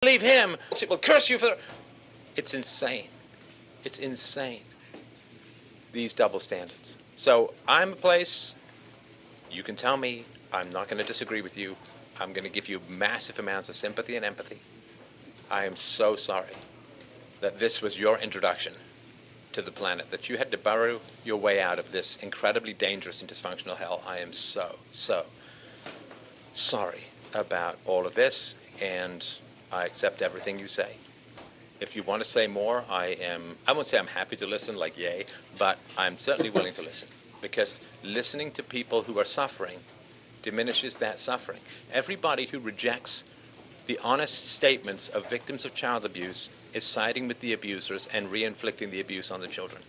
Leave him. She will curse you for... It's insane. It's insane. These double standards. So I'm a place, you can tell me, I'm not going to disagree with you. I'm going to give you massive amounts of sympathy and empathy. I am so sorry that this was your introduction to the planet, that you had to burrow your way out of this incredibly dangerous and dysfunctional hell. I am so sorry about all of this, and I accept everything you say. If you want to say more, I won't say I'm happy to listen, like yay, but I'm certainly willing to listen, because listening to people who are suffering diminishes that suffering. Everybody who rejects the honest statements of victims of child abuse is siding with the abusers and re-inflicting the abuse on the children.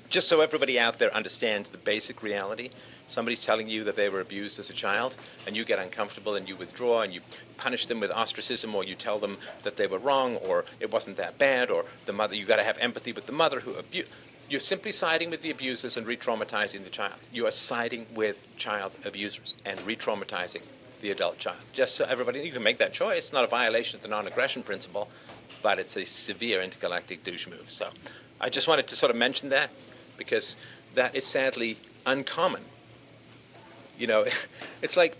Just so everybody out there understands the basic reality, somebody's telling you that they were abused as a child, and you get uncomfortable and you withdraw and you punish them with ostracism, or you tell them that they were wrong, or it wasn't that bad, or the mother, you got to have empathy with the mother who abused. You're simply siding with the abusers and re-traumatizing the child. You are siding with child abusers and re-traumatizing the adult child. Just so everybody, you can make that choice. It's not a violation of the non-aggression principle, but it's a severe intergalactic douche move. So I just wanted to sort of mention that, because that is sadly uncommon. You know, it's like,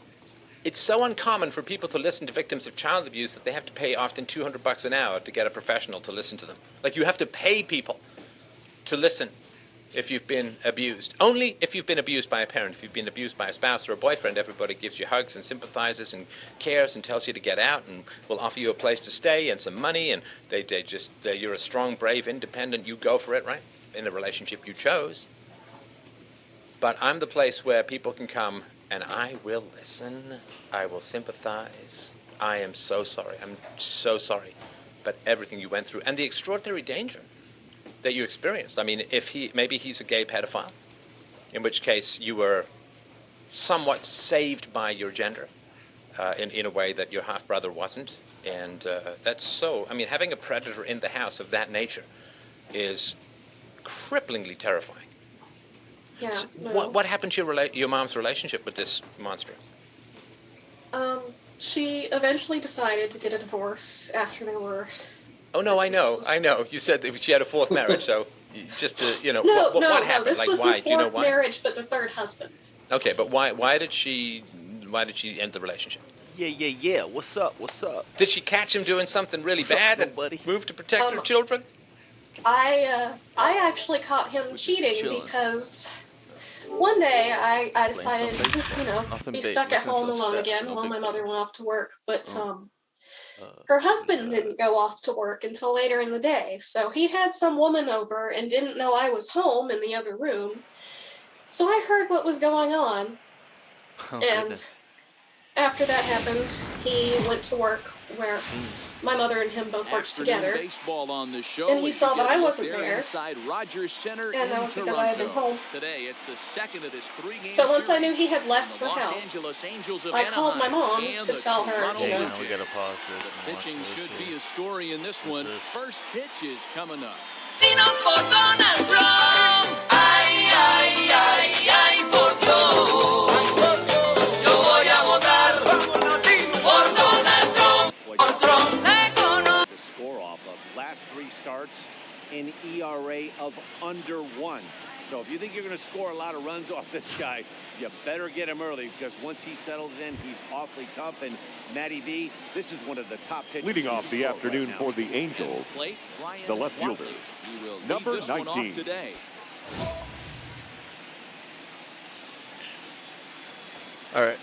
it's so uncommon for people to listen to victims of child abuse that they have to pay often $200 an hour to get a professional to listen to them. Like, you have to pay people to listen if you've been abused. Only if you've been abused by a parent. If you've been abused by a spouse or a boyfriend, everybody gives you hugs and sympathizes and cares and tells you to get out and will offer you a place to stay and some money, and you're a strong, brave, independent, you go for it, right? In the relationship you chose. But I'm the place where people can come and I will listen, I will sympathize. I am so sorry, I'm so sorry, but everything you went through and the extraordinary danger that you experienced. I mean, maybe he's a gay pedophile, in which case you were somewhat saved by your gender in a way that your half-brother wasn't. And that's so, I mean, having a predator in the house of that nature is cripplingly terrifying. Yeah. So No. what happened to your mom's relationship with this monster? She eventually decided to get a divorce after they were... Oh, no, I know. You said that she had a fourth marriage, so just to, you know, No, what happened? this like, was why? the Do you know fourth why? marriage, but the third husband. Okay, but why did she end the relationship? Yeah. What's up? Did she catch him doing something really bad and move to protect her children? I actually caught him cheating because one day I decided to, you know, be stuck at home alone again while my mother went off to work, but her husband didn't go off to work until later in the day, so he had some woman over and didn't know I was home in the other room. So I heard what was going on, and after that happened, he went to work where my mother and him both worked together, and he saw that I wasn't there, and that was because I had been home. So once I knew he had left the house, I called my mom to tell her, you know. We gotta pause this. The pitching should be a story in this one. First pitch is coming up. Last three starts, an ERA of under 1. So if you think you're going to score a lot of runs off this guy, you better get him early, because once he settles in, he's awfully tough. And Matty V, this is one of the top pitchers. Leading off the afternoon for the Angels, the left fielder, number 19. Today. All right.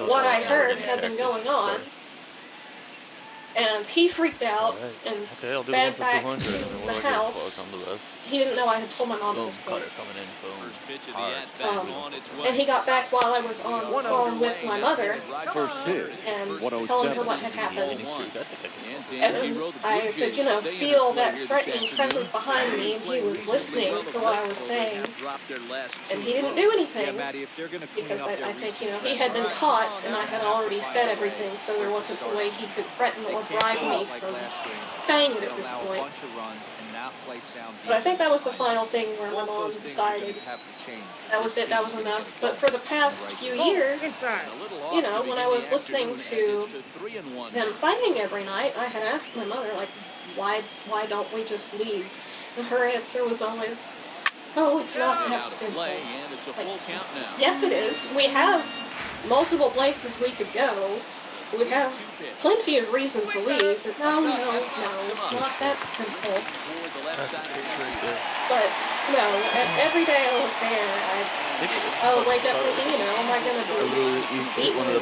What I heard had been going on, and he freaked out and sped back to the house. He didn't know I had told my mom at this point. And he got back while I was on the phone with my mother First pitch, and telling her what had happened. And I could, you know, feel that threatening presence behind me, and he was listening to what I was saying. And he didn't do anything, because I think, you know, he had been caught, and I had already said everything, so there wasn't a way he could threaten or bribe me from saying it at this point. But I think that was the final thing where my mom decided that was it, that was enough. But for the past few years, you know, when I was listening to them fighting every night, I had asked my mother, like, why don't we just leave? And her answer was always, oh, it's not that simple. Like, yes, it is. We have multiple places we could go. We have plenty of reason to leave, but no, it's not that simple. But, no, every day I was there, I would wake up thinking, you know, am I going to be beaten or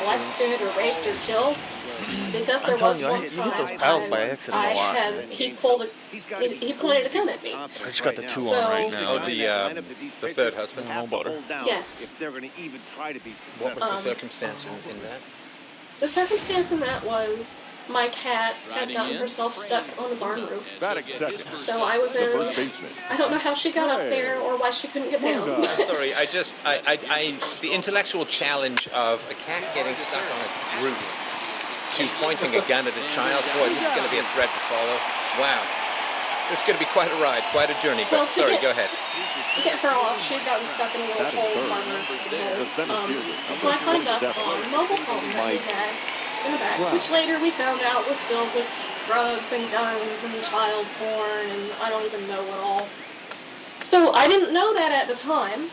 molested or raped or killed? Because there was one time he pointed a gun at me. I just got the 2 on right now. Oh, the third husband? Yes. What was the circumstance in that? The circumstance in that was my cat had gotten herself stuck on the barn roof. So I was in, I don't know how she got up there or why she couldn't get down. Sorry, the intellectual challenge of a cat getting stuck on a roof to pointing a gun at a child, boy, this is going to be a thread to follow. Wow. This is going to be quite a ride, quite a journey, but sorry, go ahead. To get her off, she had gotten stuck in a little hole barn roof. So I climbed up on a mobile home that we had in the back, which later we found out was filled with drugs and guns and child porn and I don't even know what all. So I didn't know that at the time,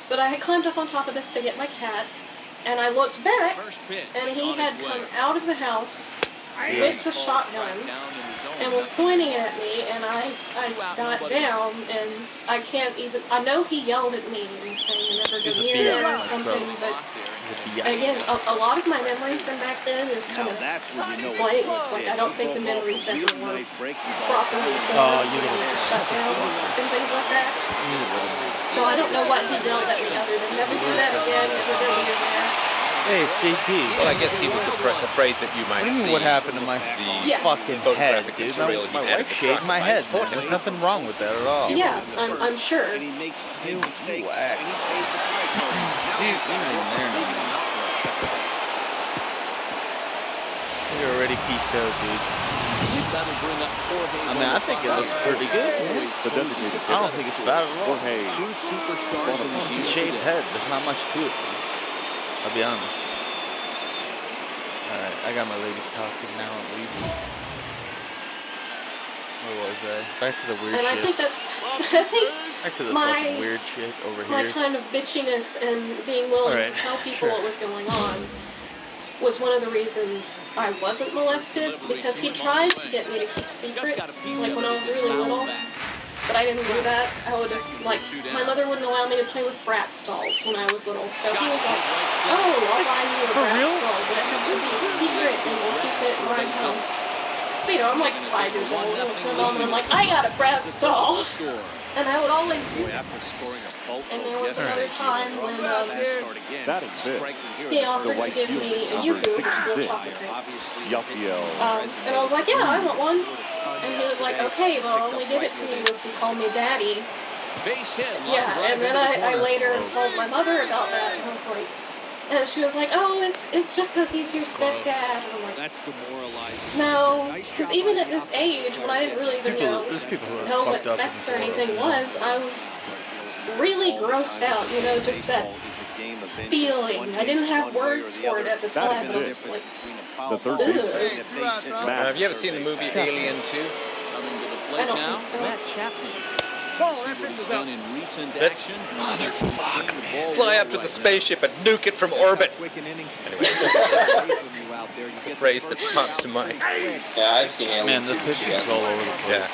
but I had climbed up on top of this to get my cat, and I looked back, and he had come out of the house with the shotgun and was pointing it at me, and I got down, and I can't even, I know he yelled at me and saying never go near there or something, but again, a lot of my memory from back then is kind of blank. Like, I don't think the memories ever were properly just shut down and things like that. So I don't know what he yelled at me other than never do that again, never go near there. Hey, JT. Well, I guess he was afraid that you might see what happened to my fucking head, dude. My wife shaved my head. There's nothing wrong with that at all. Yeah, I'm sure. And he makes a mistake. Whack. And he pays the price for it. You're already pieced out, dude. I mean, I think it looks pretty good. I don't think it's bad at all. Shaved head. There's not much to it. I'll be honest. Alright, I got my ladies talking now at least. Where was I? Back to the weird shit. And I think that's, back to the fucking weird shit over my here. kind of bitchiness and being willing to tell people what was going on was one of the reasons I wasn't molested, because he tried to get me to keep secrets, like when I was really little. But I didn't do that. I would just, like, my mother wouldn't allow me to play with Bratz dolls when I was little. So he was like, oh, I'll buy you a Bratz doll, but it has to be a secret and we'll keep it in my house. So, you know, I'm like 5 years old, and I turn on and I'm like, I got a Bratz doll. And I would always do that. And there was another time when he offered to give me a Yoo-hoo, which is a little chocolate drink. And I was like, yeah, I want one. And he was like, okay, but I'll only give it to you if you call me Daddy. Yeah, and then I later told my mother about that, and I was like, and she was like, oh, it's just because he's your stepdad. And I'm like, that's demoralizing. No, because even at this age, when I didn't really even know what sex or anything was, I was really grossed out, you know, just that feeling. I didn't have words for it at the time, but I was like, have you ever seen the movie Alien 2? I don't think so. Let's fly up to the spaceship and nuke it from orbit. Anyway, it's a phrase that pops to mind. Yeah, I've seen Alien. Man, the pictures all over the place. Yeah.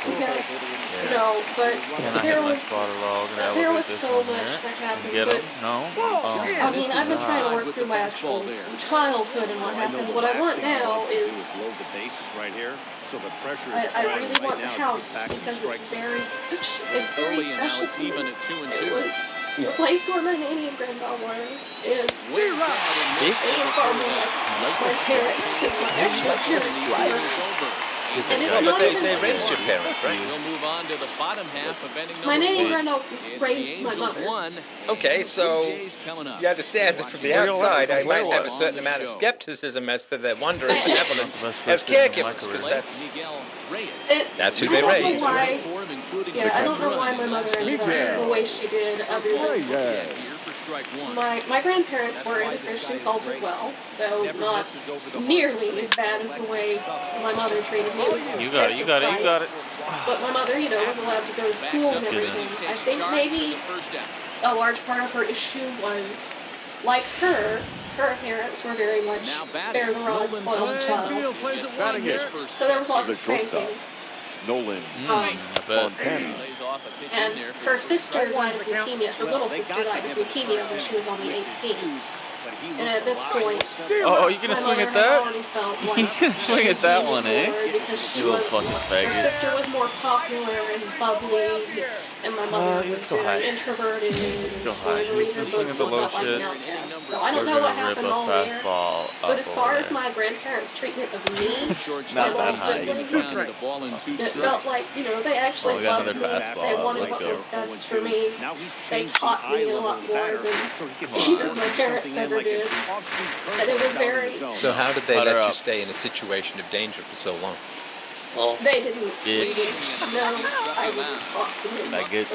No, but there was so much that happened. But I mean, I've been trying to work through my actual childhood and what happened. What I want now is I really want the house because it's very special. It's very special to me. It was the place where my nanny and grandpa were, and they were far more like my parents than my parents were. And it's not even. They raised your parents, right? We'll move on to the bottom half of inning My nanny and number grandma raised my mother. Okay, so you understand that from the outside, I might have a certain amount of skepticism as to their wonder and benevolence as caregivers, because that's who they raised. I don't know why my mother ended up the way she did, other than my grandparents were in a Christian cult as well, though not nearly as bad as the way my mother treated me. It was You got it. But my mother, was allowed to go to school and everything. I think maybe a large part of her issue was, like her parents were very much spare the rod, spoil the child. So there was lots of spanking. Nolan And her sister died of leukemia. Her little sister died of leukemia when she was only 18. And at this point, oh, you gonna swing at that? You gonna swing at that one, eh? Because she You little was, fucking her faggot. sister was more popular and bubbly, and my mother was very introverted and just wanted to read her books and felt like an outcast. So I don't know what happened all there. But as far as my grandparents' treatment of me, my little siblings, it felt like, they actually loved me. They wanted what was best for me. They taught me a lot more than either of my parents ever did. And it was very... So how did they let you stay in a situation of danger for so long? Well, they didn't. No, I wouldn't talk to them about it.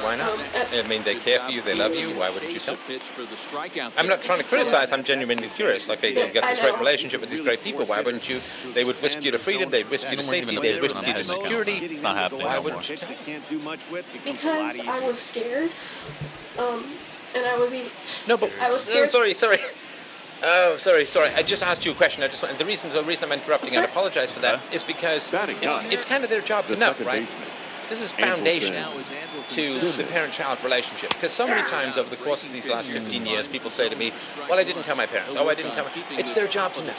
Why not? I mean, they care for you, they love you. Why wouldn't you tell them? I'm not trying to criticize. I'm genuinely curious. Like, you've got this great relationship with these great people. Why wouldn't you? They would whisk you to freedom. They'd whisk you to safety. They'd whisk you to security. Why wouldn't you tell them? Because I was scared. And I was even... No, but... I was scared. Sorry. Oh, sorry. I just asked you a question. The reason I'm interrupting, and I apologize for that, is because it's kind of their job to know, right? This is foundational to the parent-child relationship. Because so many times over the course of these last 15 years, people say to me, well, I didn't tell my parents. Oh, I didn't tell my... It's their job to know.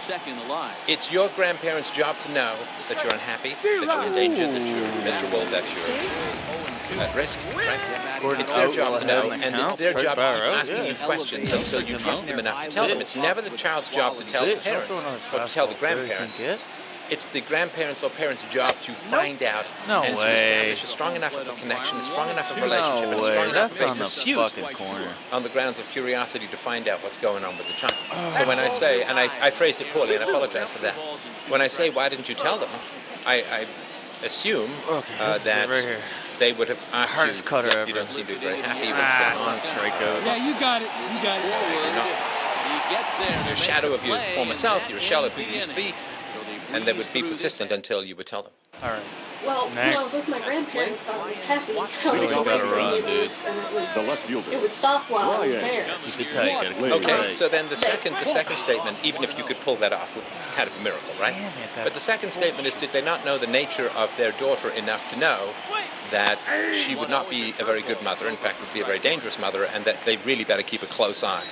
It's your grandparents' job to know that you're unhappy, that you're in danger, that you're miserable, that you're at risk, right? It's their job to know, and it's their job to keep asking you questions until you trust them enough to tell them. It's never the child's job to tell the parents or to tell the grandparents. It's the grandparents' or parents' job to find out and to establish a strong enough of a connection, a strong enough of a relationship, and a strong enough of a pursuit on the grounds of curiosity to find out what's going on with the child. So when I say, and I phrased it poorly, and I apologize for that, when I say, why didn't you tell them, I assume that they would have asked you, you don't seem to be very happy, what's going on? Yeah, you got it. You're a shadow of your former self, you're a shell of who you used to be, and they would be persistent until you would tell them. All right. Well, when I was with my grandparents, I was happy. I was away from the abuse, and it would stop while I was there. Okay, so then the second statement, even if you could pull that off, would be kind of a miracle, right? But the second statement is, did they not know the nature of their daughter enough to know that she would not be a very good mother, in fact, would be a very dangerous mother, and that they really better keep a close eye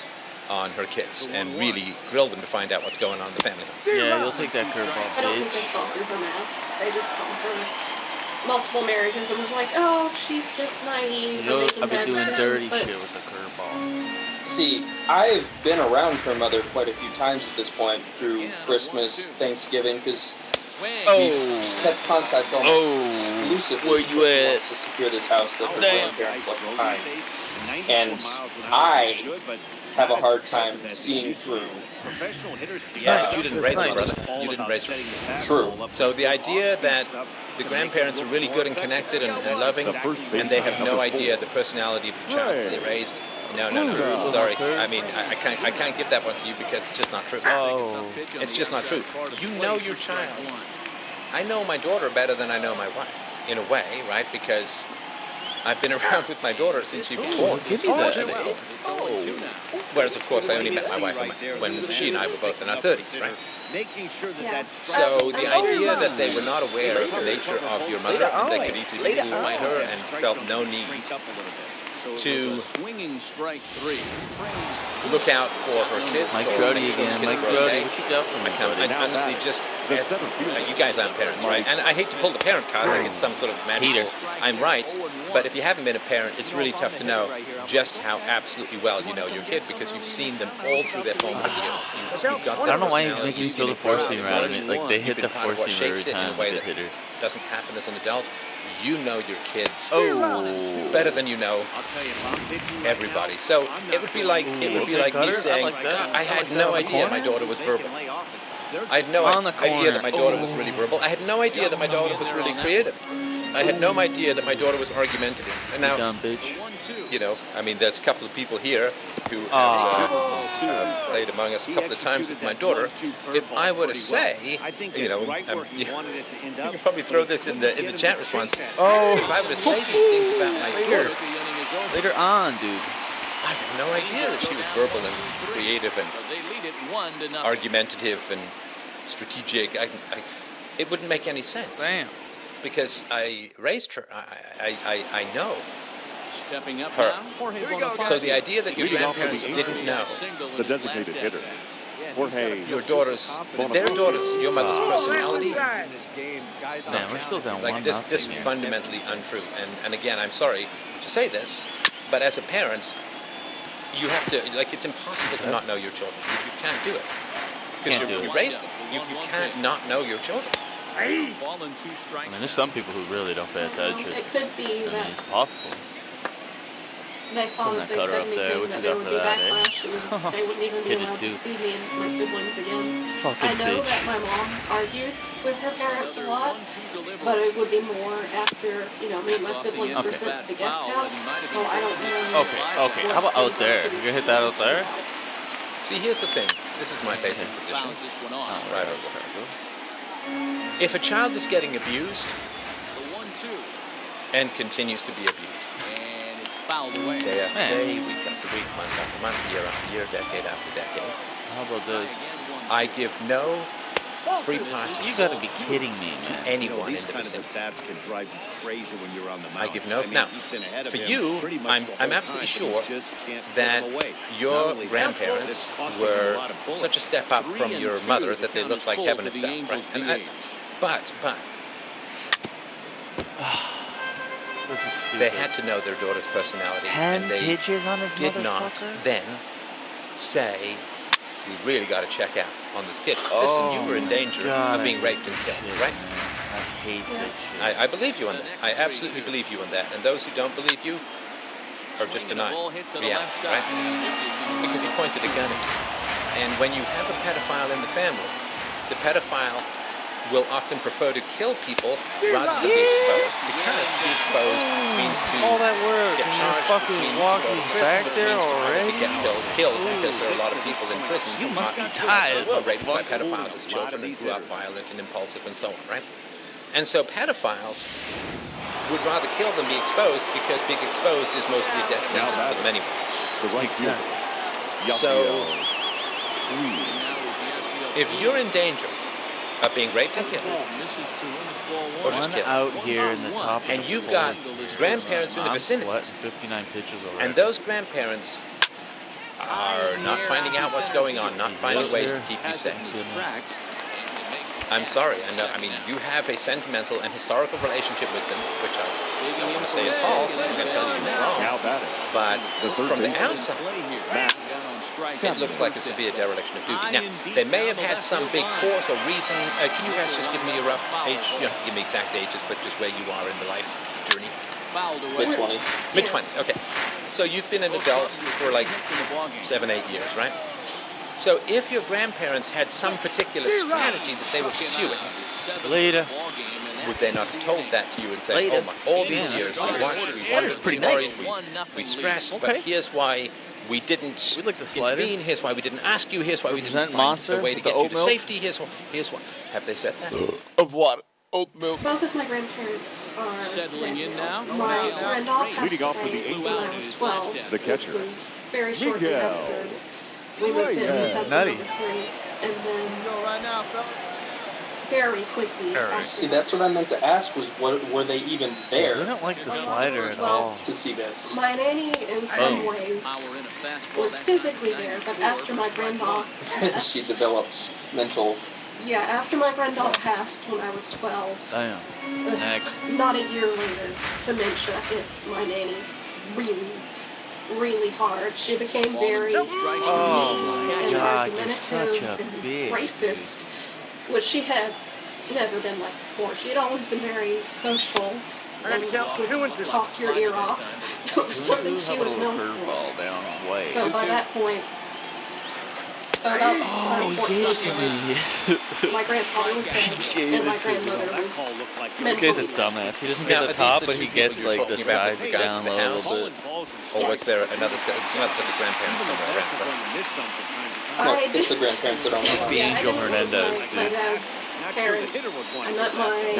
on her kids and really grill them to find out what's going on in the family? Yeah, you'll take that curveball, I don't think they saw through her mask. They just saw her multiple marriages and was like, oh, she's just naive and making bad decisions. I've been doing dirty shit with the curveball. See, I've been around her mother quite a few times at this point through Christmas, Thanksgiving, because we've kept contact almost exclusively because she wants to secure this house that her grandparents left behind. And I have a hard time seeing through. Yeah, you didn't raise her, brother. You didn't raise her. True. So the idea that the grandparents are really good and connected and loving, and they have no idea the personality of the child that they raised. No. Sorry. I mean, I can't give that one to you because it's just not true. It's just not true. You know your child. I know my daughter better than I know my wife, in a way, right? Because I've been around with my daughter since she was born. Whereas, of course, I only met my wife when she and I were both in our 30s, right? So the idea that they were not aware of the nature of your mother and they could easily be fooled by her and felt no need to look out for her kids. Mike Brody again. Mike Brody, what you got for me? I honestly just as you guys aren't parents, right? And I hate to pull the parent card like it's some sort of magical I'm right, but if you haven't been a parent, it's really tough to know just how absolutely well you know your kid because you've seen them all through their formative years. You've got I don't know why he's making me personalities, feel the you've got force seam around him. Like, they hit the part of force what seam every shapes it in time a way with that hitter. doesn't happen as an adult. You know your kids better than you know everybody. So it would be like me saying, I had no idea my daughter was verbal. I had no idea that my daughter was really verbal. I had no idea that my daughter was really creative. I had no idea that my daughter was argumentative. And now, you know, I mean, there's a couple of people here who have played among us a couple of times with my daughter. If I were to say, you know, you can probably throw this in the chat response. If I were to say these things about my daughter, later on, dude. I had no idea that she was verbal and creative and argumentative and strategic. It wouldn't make any sense. Damn. Because I raised her. I know Stepping up her. Now, here we go, so the idea that your grandparents didn't know the designated hitter. Jorge. Your daughter's, their daughter's, your mother's personality. Man, we're still down like this fundamentally untrue. And again, I'm sorry to say this, but as a parent, you have to, like, it's impossible to not know your children. You can't do it. Because you raised them. You can't not know your children. Ball and 2 strikes. I mean, there's some people who really don't pay attention. It could be that it's possible. they thought if they said anything that there would be backlash and they wouldn't even be allowed to see me and my siblings again. I know that my mom argued with her parents a lot, but it would be more after, you know, me and my siblings were sent to the guest house, so I don't know. Okay. How about out there? You gonna hit that out there? See, here's the thing. This is my basic position. Right over there. If a child is getting abused and continues to be abused, day after day, week after week, month after month, year after year, decade after decade, how about this? I give no free passes. You gotta be kidding me, man. To anyone in the vicinity. I give no. Now, for you, I'm absolutely sure that your grandparents were such a step up from your mother that they look like heaven itself, right? And but This is stupid. They had to know their daughter's personality, and they pitches on his did not then say, "We really got to check out on this kid." Listen, you were in danger of being raped and killed, right? I hate this shit. I believe you on that. I absolutely believe you on that. And those who don't believe you are just denying reality, right? Because he pointed a gun at you. And when you have a pedophile in the family, the pedophile will often prefer to kill people rather than be exposed, because to be exposed means to all that work get charged, fucking means to go to prison, back which there means already. to get killed, because there are a lot of people in prison who were raped by pedophiles as children and grew up violent and impulsive and so on, right? And so pedophiles would rather kill than be exposed, because being exposed is mostly a death sentence for them anyway. So if you're in danger of being raped and killed, or just killed, out here in the top, and you've got grandparents in the vicinity, 59 pitches already. and those grandparents are not finding out what's going on, not finding ways to keep you safe. I'm sorry, I mean, you have a sentimental and historical relationship with them, which I don't want to say is false. I'm going to tell you you're wrong. But from the outside, it looks like a severe dereliction of duty. Now, they may have had some big cause or reason. Can you guys just give me a rough age? You don't have to give me exact ages, but just where you are in the life journey. Mid-20s. Mid-20s, okay. So you've been an adult for like 7-8 years, right? So if your grandparents had some particular strategy that they were pursuing, would they not have told that to you and say, oh my, all these years we watched, we wondered, we worried, we stressed, but here's why we didn't intervene, here's why we didn't ask you, here's why we didn't find a way to get you to safety, here's why. Have they said that? Of what? Oat milk. Both of my grandparents are settling in now. My grandpa passed away when I was 12, the catcher. which was very shortly after we moved in with husband number 3, and then very quickly after. See, that's what I meant to ask, was were they even there? We don't like the slider at all. To see this. My nanny, in some ways, was physically there, but after my grandma passed, she developed mental Yeah, after my granddaughter passed when I was 12. Damn. Next. Not a year later, dementia hit my nanny really, really hard. She became very mean and argumentative and racist, which she had never been like before. She had always been very social and would talk your ear off. It was something she was known for. So by that point, about time 14, my grandfather was dead, and my grandmother was mentally He's a dumbass. He doesn't get the top, but he gets like the sides down a little bit. Or was there another set of grandparents somewhere around? No, it's the grandparents that don't know. Angel Hernandez, my dad's parents. I met my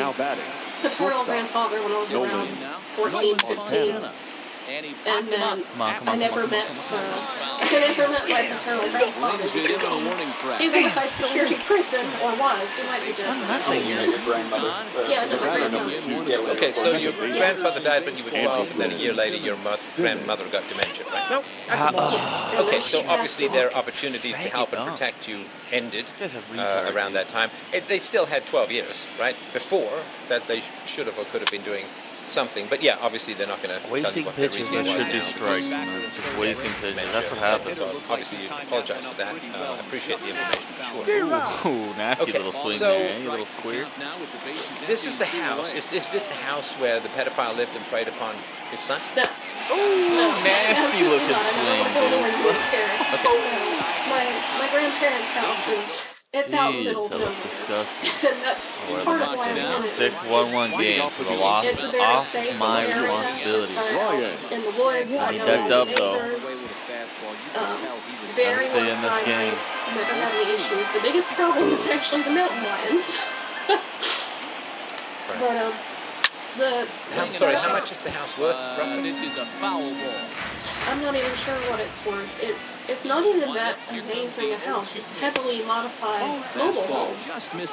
paternal grandfather when I was around 14, 15. And then I never met my paternal grandfather because he's in a high security prison, or was. He might be dead. Your grandmother. Yeah, my grandmother. Okay, so your grandfather died when you were 12, and then a year later your grandmother got dementia, right? Yes. Okay, so obviously their opportunities to help and protect you ended around that time. They still had 12 years, right? Before that they should have or could have been doing something, but yeah, obviously they're not going to wasting pitches. That should be strikes. Just wasting pitches. That's what happens. So obviously you apologize for that. I appreciate the information for sure. Ooh, nasty little swing there, you little square. This is the house. Is this the house where the pedophile lived and preyed upon his son? No. Nasty looking swing, dude. My grandparents' house is. It's out in the middle of nowhere. And that's part of why I'm in it. 6-1-1 game for the loss it's a very off safe my area. responsibility. In the woods, I know decked all up, the though. neighbors. Very Gotta stay low in this crime game. rates, never had any issues. The biggest problem is actually the mountain lions. But Sorry, how much is the house worth roughly? This is a foul ball. I'm not even sure what it's worth. It's not even that amazing a house. It's a heavily modified mobile home,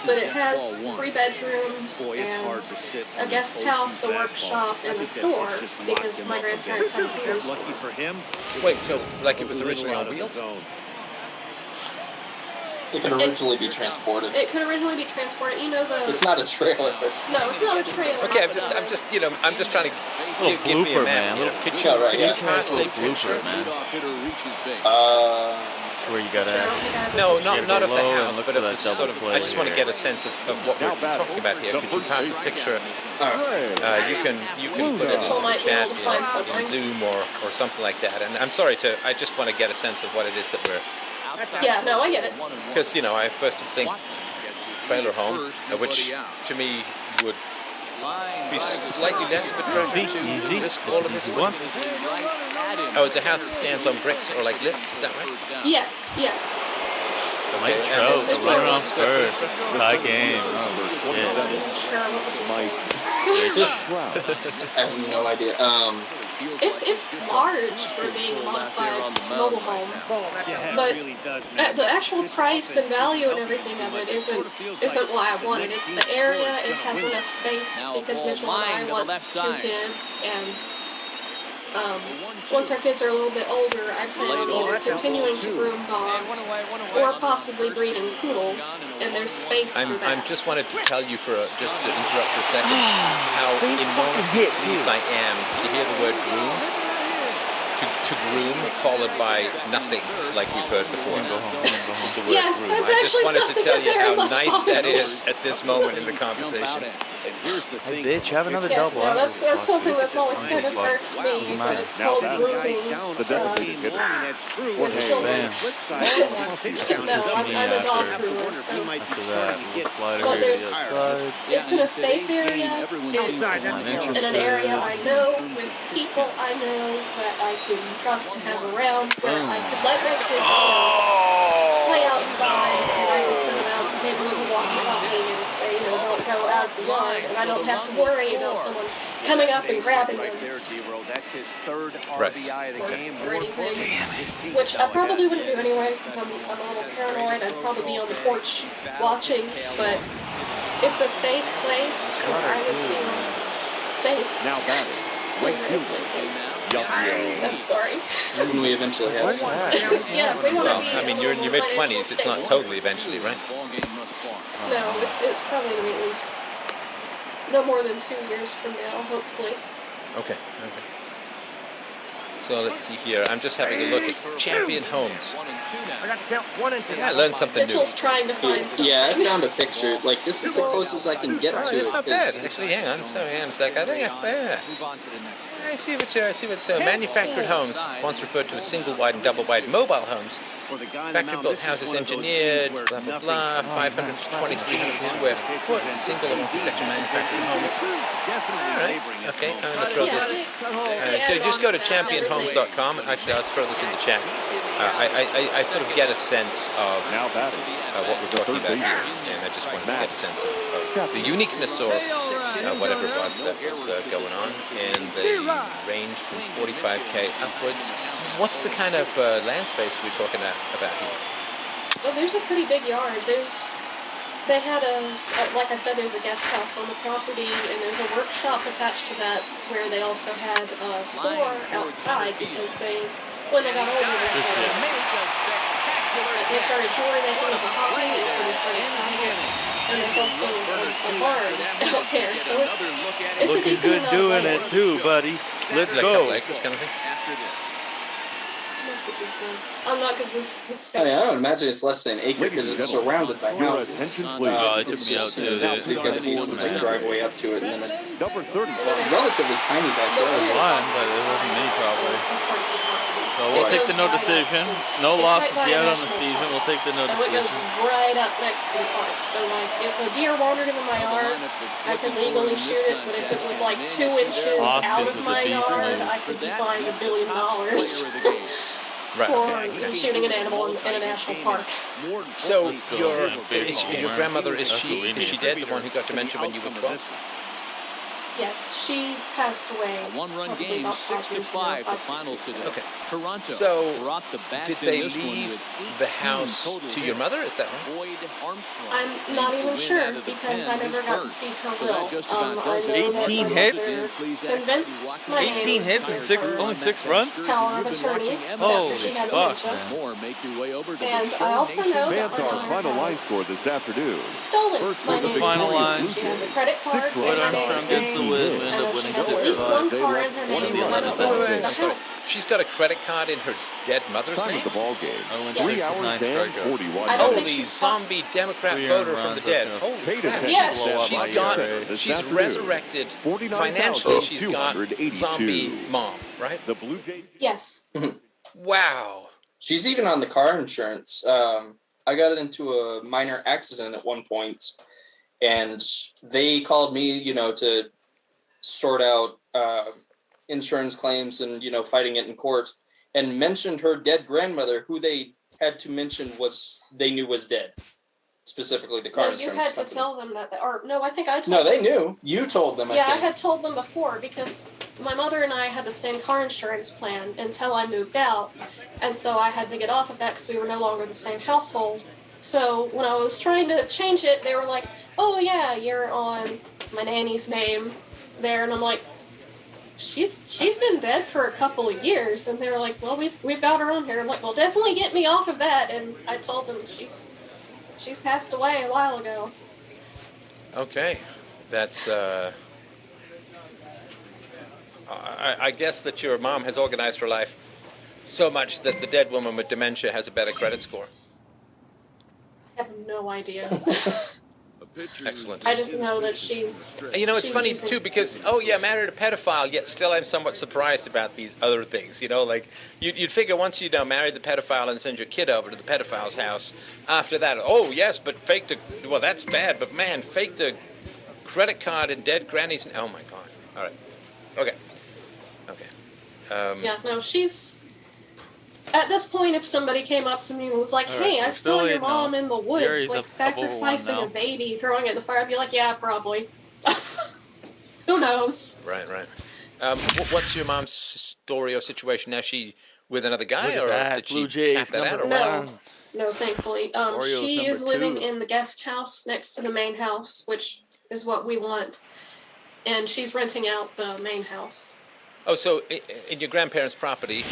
but it has 3 bedrooms and a guest house, a workshop, and a store because my grandparents had a jewelry store. Wait, so like it was originally on wheels? It can originally be transported. It could originally be transported. You know the. It's not a trailer. No, it's not a trailer. Okay, I'm just trying to give me a map. Could you pass a picture? Where you gotta. No, not of the house, but of the sort of. I just want to get a sense of what we're talking about here. Could you pass a picture? You can put it in the chat in Zoom or something like that. And I'm sorry I just want to get a sense of what it is that we're. Yeah, no, I get it. Because, I first think trailer home, which to me would be slightly less of a treasure to risk all of this one. Oh, it's a house that stands on bricks or like lifts, is that right? Yes. Mike Trout, the runner on first. High game. I have no idea. It's large for being a modified mobile home, but the actual price and value and everything of it isn't why I want it. It's the area. It has enough space because Mitchell and I want 2 kids, and once our kids are a little bit older, I plan on either continuing to groom dogs or possibly breeding poodles, and there's space for that. I just wanted to tell you just to interrupt for a second, how enormously pleased I am to hear the word groomed. To groom, followed by nothing, like we've heard before. Yes, that's actually something I just wanted to tell you how nice that possible. is at this moment in the conversation. Hey, bitch, have another Yes, double. no, that's something that's always kind of irked me, is that it's called grooming with children. No, I'm a dog groomer, so. But it's in a safe area, it's in an area I know, with people I know that I can trust to have around, where I could let my kids play outside, and I can send them out maybe with a walkie-talkie and say, don't go out of the yard, and I don't have to worry about someone coming up and grabbing them. That's his 3rd RBI of the game. Or anything, which I probably wouldn't do anyway, because I'm a little paranoid. I'd probably be on the porch watching, but it's a safe place where I would feel safe. Now batting. I'm sorry. When we eventually have some. Yeah, we want to be. I mean, you're in your mid-20s. It's not totally eventually, right? No, it's probably going to be at least no more than 2 years from now, hopefully. Okay. So let's see here. I'm just having a look at Champion Homes. I got to count 1 and 2. Yeah, I learned something new. Mitchell's trying to find something. Yeah, I found a picture. Like, this is the closest I can get to it. It's not bad. Actually, hang on a sec. I think I see what manufactured homes, once referred to as single-wide and double-wide mobile homes. Factory-built houses engineered, blah, blah, blah, 500 to 2,300 square foot, single and multi-section manufactured homes. All right, okay, I'm going to throw this. So just go to championhomes.com. Actually, let's throw this in the chat. I sort of get a sense of what we're talking about here, and I just wanted to get a sense of the uniqueness or whatever it was that was going on, and they range from 45K upwards. What's the kind of land space we're talking about here? Well, there's a pretty big yard. They had like I said, there's a guest house on the property, and there's a workshop attached to that where they also had a store outside because when they got older, they started jewelry making as a hobby, and so they started selling it. And there's also a barn out there, so it's a decent amount of doing land. it too, buddy. Let's go. Kind of thing? I'm not good with space. I mean, I don't imagine it's less than an acre because it's surrounded by houses. It took me out to They've got a decent driveway up to it, and then a Number 30. relatively tiny backyard. Fine, but it wasn't me probably. So we'll take the no decision. No losses yet on the season. We'll take the no So it goes decision. right up next to the park. So like, if a deer wandered into my yard, I could legally shoot it. But if it was like 2 inches out of my yard, I could be fined $1 billion for shooting an animal in a national park. So your grandmother, is she dead? The one who got dementia when you were 12? Yes, she passed away. A one-run probably game, about 5 years ago, 6-5, the 5, 6 final years today. ago. Okay. Toronto So brought the bats did they in this one leave with the 18 house total to your hits. mother? Is that right? Boyd Armstrong I'm made not the even win sure out of the because 10, I never his got to first. see her So will. that just about I does it. know that 18 my hits? mother convinced my 18 neighbors hits to and give her only 6 runs? power of attorney Holy after she had fuck, dementia. man. More, make your way over to And the I also know that Fans my our mother final line has score this afternoon. stolen First my was the neighbor's final name. line. She has a credit card in Boyd my Armstrong neighbor's gets the name. win. We end And up she winning has at least 6-5. one car in her One of name, the and I don't know where the I'm sorry. house. She's got a credit card in her dead mother's Time name? of the ball game. I went Yes. 3 6 hours nice and strikeout. 41 I don't think minutes. Holy she's zombie Democrat 3 voter earned from the runs, dead. that's Holy Paid crap. attention Yes. to that She's by got, ERA this she's afternoon. resurrected, 49,282. financially she's got zombie mom, right? The Blue Jays. Yes. Wow. She's even on the car insurance. I got into a minor accident at one point, and they called me, to sort out insurance claims and, fighting it in court, and mentioned her dead grandmother, who they had to mention they knew was dead. Specifically the car No, you insurance had to company. tell them that, or no, I think I told No, they them. knew. You told them, Yeah, I I think. had told them before because my mother and I had the same car insurance plan until I moved out. And so I had to get off of that because we were no longer the same household. So when I was trying to change it, they were like, oh yeah, you're on my nanny's name there. And I'm like, she's been dead for a couple of years. And they were like, well, we've got her on here. I'm like, well, definitely get me off of that. And I told them she's passed away a while ago. Okay. That's, I guess that your mom has organized her life so much that the dead woman with dementia has a better credit score. I have no idea. Excellent. I just know that she's... And it's she's funny using- too because, married a pedophile, yet still I'm somewhat surprised about these other things. Like you'd figure once you marry the pedophile and send your kid over to the pedophile's house, after that, oh yes, but faked well that's bad, but man, faked a credit card and dead granny's, oh my God. All right. Okay. Yeah, no, she's... At this point, if somebody came up to me and was like, All hey, right, I saw your still mom in the woods, Gary's like, up over sacrificing one a now. baby, throwing it in the fire, I'd be like, yeah, probably. Who knows? Right. What's your mom's story or situation? Now she with another guy, Look at or that, did she Blue Jays, tap that out? Or number what? one. No, thankfully. Orioles She number is living 2. in the guest house next to the main house, which is what we want. And she's renting out the main house. Oh, so in your grandparents' property,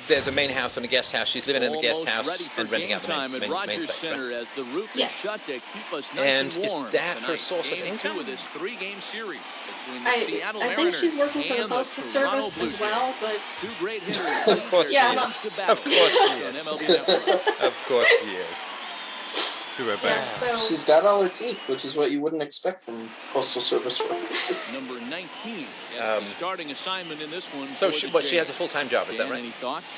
there's a main house and a guest house. She's living in the guest house and renting out the main Rogers place, Center right? as the roof is Yes. shut to keep us nice And and is warm. that her Tonight, source of game income? 2 of this 3-game series between the Seattle I think she's working for the and Postal Toronto Service Blue as Jays. well, but 2 great hitters. Of course Yeah, she I'm is. not- Of course she On is. MLB Network. Of course she is. Be right yeah, back. so She's got all her teeth, which is what you wouldn't expect from Postal Service workers. Number 19 gets the starting assignment in this one. So for she, the she has a Jays. full-time job, is that Dan, right? Any thoughts?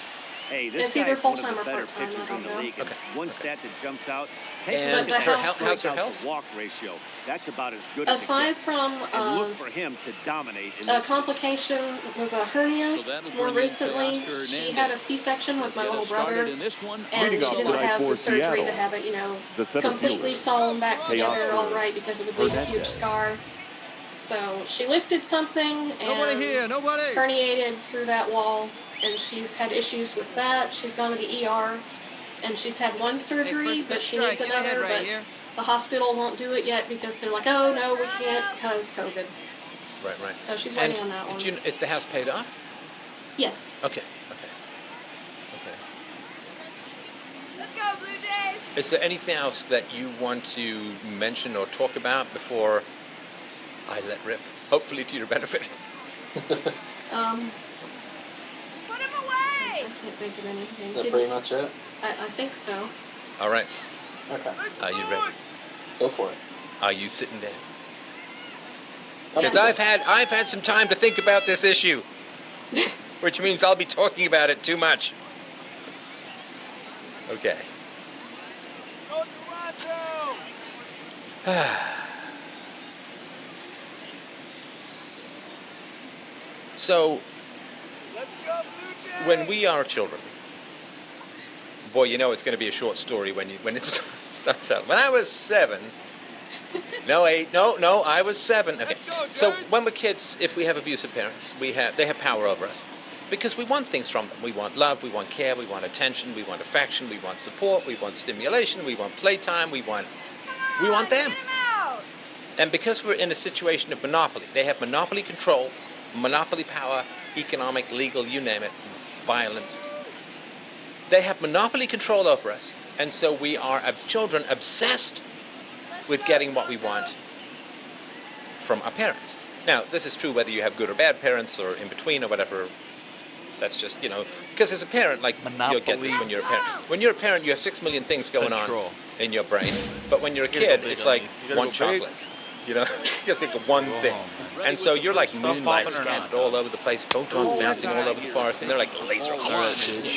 Hey, this It's either guy's one of full-time the or better part-time, pitchers I in the don't know. league. And Okay. one stat that jumps out. Take a And look at her that health- how's her strikeout health? to walk ratio. That's about as good as it aside gets. from And look for him to dominate in a this. complication was a hernia. So that'll More bring in recently, Teoscar she Hernandez. had a C-section with my Get little us started brother, in this one. and Leading she off didn't tonight have for the surgery to Seattle, have it, the center completely fielder, sewn back together Teoscar all right, because it would leave a huge Hernandez. scar. So she lifted something and herniated through that wall, and she's had issues with that. She's gone to the ER, and she's had one surgery, but she needs another, but the hospital won't do it yet because they're like, oh, no, we can't because COVID. Right. So she's And waiting on that one. is the house paid off? Yes. Okay. Is there anything else that you want to mention or talk about before I let rip? Hopefully to your benefit. Put him away! I can't think of anything. Is that pretty much it? I think so. All right. Okay. Are you ready? Go for it. Are you sitting down? Come Because on. I've had some time to think about this issue, which means I'll be talking about it too much. Okay. So, when we are children, boy, you know it's going to be a short story when it starts out. When I was 7, no 8, no, I was 7. Okay. So when we're kids, if we have abusive parents, they have power over us because we want things from them. We want love, we want care, we want attention, we want affection, we want support, we want stimulation, we want playtime, we want them. And because we're in a situation of monopoly, they have monopoly control, monopoly power, economic, legal, you name it, violence. They have monopoly control over us, and so we are, as children, obsessed with getting what we want from our parents. Now, this is true whether you have good or bad parents or in between or whatever. That's just, because as a parent, like, you'll get this when you're a parent. When you're a parent, you have 6 million things going on in your brain. But when you're a kid, it's like one chocolate. You think of one thing. And so you're like moonlight scattered all over the place, photons bouncing all over the forest, and they're like laser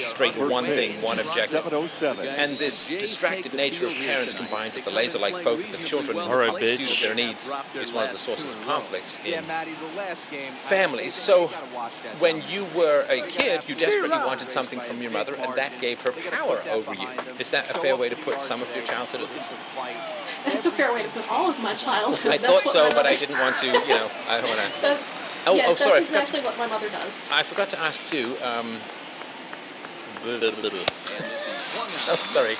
straight one thing, one objective. 707. And this distracted nature of parents combined with the laser-like focus of children who can't pursue their needs is one of the sources of conflicts in families. So when you were a kid, you desperately wanted something from your mother, and that gave her power over you. Is that a fair way to put some of your childhood at least? That's a fair way to put all of my childhood. I thought so, but I didn't want to, I don't want to. That's, Oh, yes, sorry, that's exactly what my mother does. I forgot to ask too. Sorry.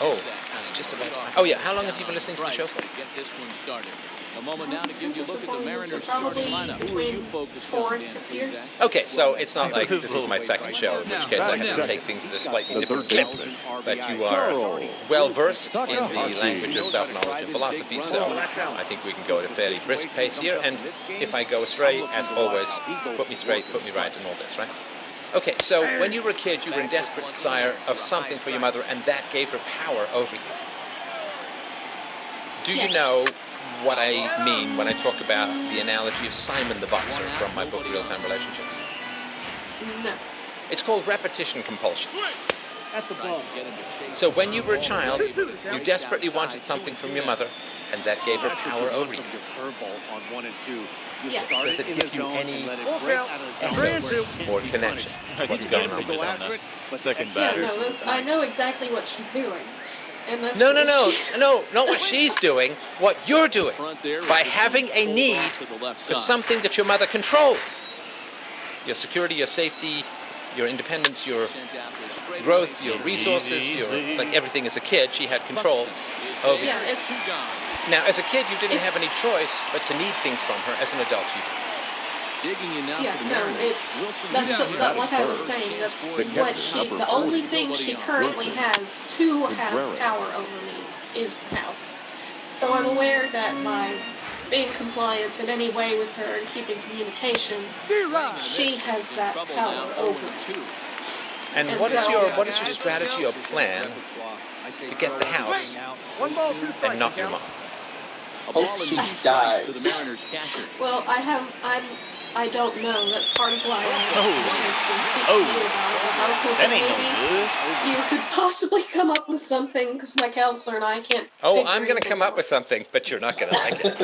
Oh, it's just about. Oh yeah. How long have you been listening to the show for? Get this one started. A moment now to give you a look at the Mariners So starting probably lineup. Who are between you focused 4 on, and Dan? 6 years. Okay, so it's not like this is my second show, in which case I have to take things at a slightly different clip. But you are well versed in the language of self-knowledge and philosophy, so I think we can go at a fairly brisk pace here. And if I go astray, as always, put me straight, put me right, and all this, right? Okay, so when you were a kid, you were in desperate desire of something for your mother, and that gave her power over you. Do you Yes. know what I mean when I talk about the analogy of Simon the Boxer from my book Real-Time Relationships? No. It's called repetition compulsion. So when you were a child, you desperately wanted something from your mother, and that gave her power over you. Yeah. Does it give you any echoes or connection? What's going on with that? Second Yeah, batter. no, I know exactly what she's doing. And that's No, not what she's doing, what you're doing. Front there By with the having a full need off to the left for side. something that your mother controls. Your security, your safety, your independence, your Sent out to straight growth, away. your resources, Easy. like everything as a kid, she had control over you. Yeah, it's Now, as a kid, you didn't It's- have any choice but to need things from her. As an adult, you do. Yeah, no, like I was saying, that's what the only thing she currently has to have power over me is the house. So I'm aware that by being compliant in any way with her and keeping communication, she has that power over me. And what is your strategy or plan to get the house and not your mom? Hope she dies. Well, I don't know. That's part of why I wanted to speak to you about it. Was I was hoping maybe you could possibly come up with something, because my counselor and I can't. Oh, I'm going to come up with something, but you're not going to like it.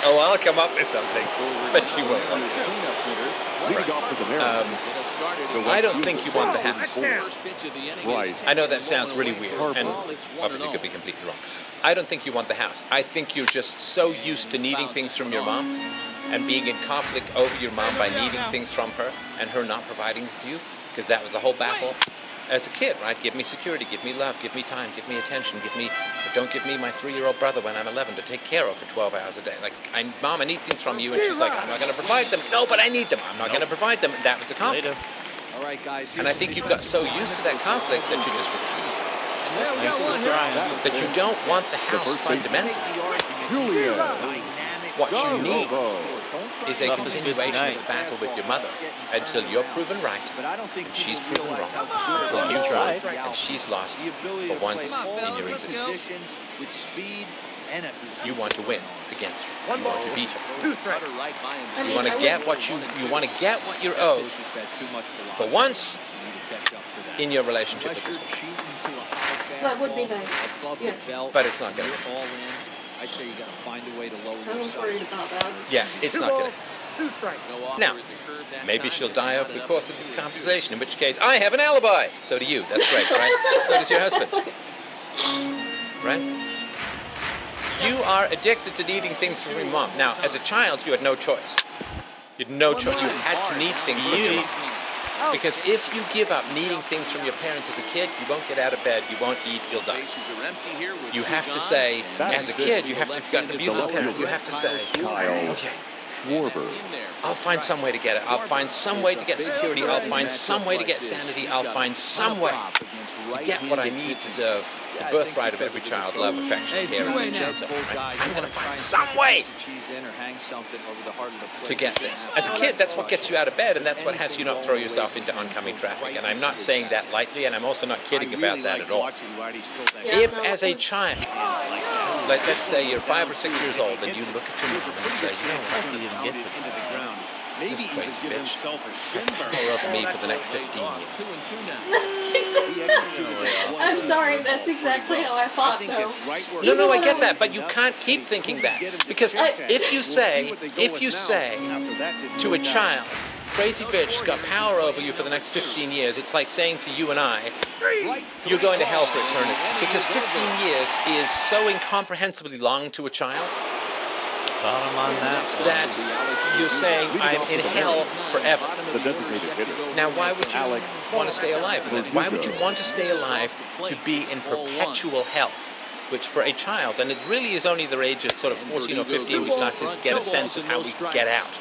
Oh, I'll come up with something, but you won't like it. I don't think you want the house. Right. I know that sounds really weird, and obviously could be completely wrong. I don't think you want the house. I think you're just so used to needing things from your mom and being in conflict over your mom by needing things from her and her not providing to you, because that was the whole battle as a kid, right? Give me security, give me love, give me time, give me attention, don't give me my 3-year-old brother when I'm 11 to take care of for 12 hours a day. Like, Mom, I need things from you, and she's like, I'm not going to provide them. No, but I need them. I'm not going to provide them. And that was the conflict. All right, guys. And I think you've got so used to that conflict that you're just repeating it. That you don't want the house fundamentally. What you need is a continuation of the battle with your mother until you're proven right and she's proven wrong. Until you tried and she's lost for once in your existence. You want to win against her. You want to beat her. You want to get what you're owed for once in your relationship with this woman. That would be nice. Yes. But it's not going to happen. I say you got to find a way to lower I was worried about that. Yeah, it's not going to happen. Now, maybe she'll die over the course of this conversation, in which case I have an alibi. So do you. That's great, right? So does your husband. Right? You are addicted to needing things from your mom. Now, as a child, you had no choice. You had no choice. You had to need things from your mom. Because if you give up needing things from your parents as a kid, you won't get out of bed, you won't eat, you'll die. You have to say, as a kid, if you've got an abusive parent, you have to say, okay, I'll find some way to get it. I'll find some way to get security. I'll find some way to get sanity. I'll find some way to get what I need, deserve. The birthright of every child, love, affection, care, attention, right? I'm going to find some way to get this. As a kid, that's what gets you out of bed, and that's what has you not throw yourself into oncoming traffic. And I'm not saying that lightly, and I'm also not kidding about that at all. If, as a child, like let's say you're 5 or 6 years old, and you look at your mom and say, you know what, I didn't get this crazy bitch all over me for the next 15 years. I'm sorry, that's exactly how I thought, though. No, I get that, but you can't keep thinking that. Because if you say to a child, crazy bitch got power over you for the next 15 years, it's like saying to you and I, you're going to hell for eternity. Because 15 years is so incomprehensibly long to a child that you're saying, I'm in hell forever. Now, why would you want to stay alive? Why would you want to stay alive to be in perpetual hell? Which for a child, and it really is only the age of sort of 14 or 15, we start to get a sense of how we get out.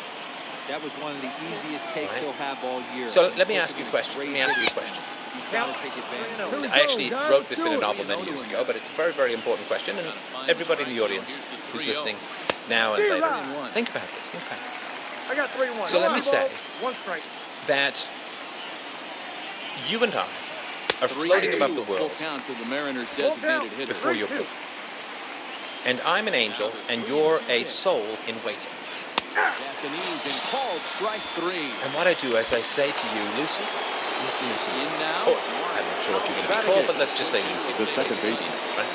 That was one of the easiest takes he'll have all year. So let me ask you a question. I actually wrote this in a novel many years ago, but it's a very, very important question, and everybody in the audience who's listening now and later, think about this. I got 3-1. So let me say that you and I are floating above the world before you're born. And I'm an angel, and you're a soul in waiting. And what I do is I say to you, Lucy. Oh, I'm not sure what you're going to be called, but let's just say Lucy. The second baby. Right?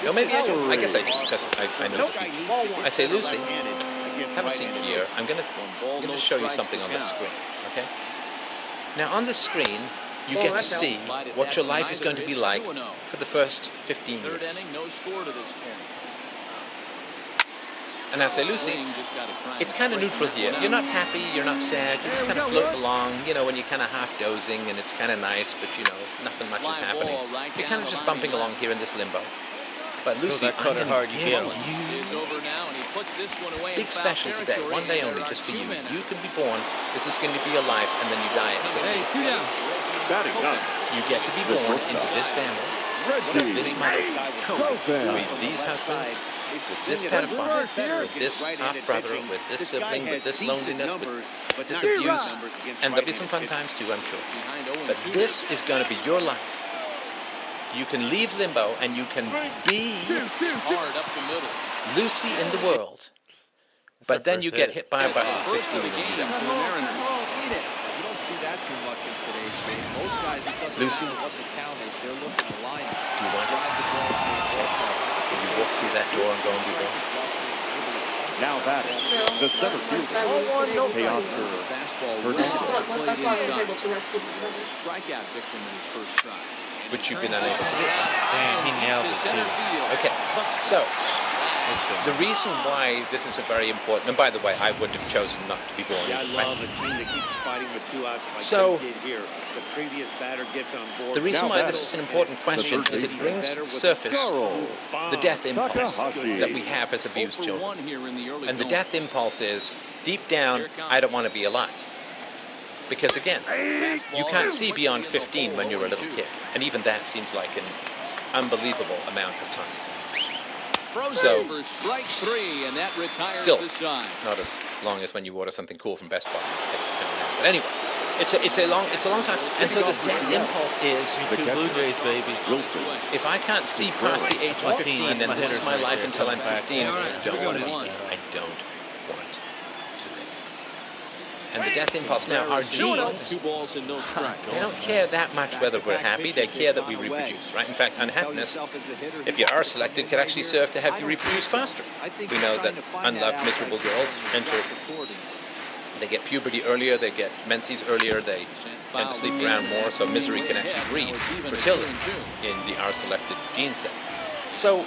No, maybe I do. I guess I do, because I know the future. I say, Lucy, have a seat here. I'm going to show you something on the screen, okay? Now, on the screen, you get to see what your life is going to be like for the first 15 years. And I say, Lucy, it's kind of neutral here. You're not happy, you're not sad, you're just kind of floating along, when you're kind of half dozing and it's kind of nice, but nothing much is happening. You're kind of just bumping along here in this limbo. But Lucy, I'm going to give you Big special today, one day only, just for you. You can be born, this is going to be your life, and then you die at 50. Hey, 2 down. Batting up. You get to be born into this family, with this mother, with these husbands, with this pedophile, with this half-brother, with this sibling, with this loneliness, with this abuse, and there'll be some fun times too, I'm sure. But this is going to be your life. You can leave limbo, and you can be Lucy in the world. But then you get hit by a bus at 15 and you die. You don't see that too much in today's game. Most guys, it doesn't Lucy, matter what the count is, they're looking to line up. do you want it? Will you walk through that door and go and be born? Now batting. No, The center unless I fielder. was able Hey, to. Oscar. Unless I saw I was able to rescue my brother. Strikeout victim in his first try. Which you've been unable to do. Damn, he nailed it too. Okay, so the reason why this is a very important, and by the way, I would have chosen not to be born. Yeah, I love a team that keeps fighting with 2 outs like So, they did here. The previous batter gets on board. the reason Now why batting. this is an important question is it brings to the surface the death impulse Takahashi. that we have as abused 0 for 1 children. here in the early And the going. death impulse is, deep down, I don't want to be alive. Because again, you can't see beyond 15 when you're a little kid. And even that seems like an unbelievable amount of time. So, For strike 3, and that retires still, the side. not as long as when you order something cool from Best Buy. It takes to come down. But anyway, it's a long time. And so this death impulse is, Two Blue Jays, baby. Wilson. if I can't see past the age of 15, then this is my life until I'm 15, and I don't want to be here. I don't want to live. And the death impulse, now our genes, 2 balls and no strike. they don't care that much whether we're happy, they care that we reproduce, right? In fact, unhappiness, if you are selected, could actually serve to have you reproduce faster. We know that unloved, miserable girls enter, they get puberty earlier, they get menses earlier, they tend to sleep around more, so misery can actually breed fertility in the R-selected gene set. So,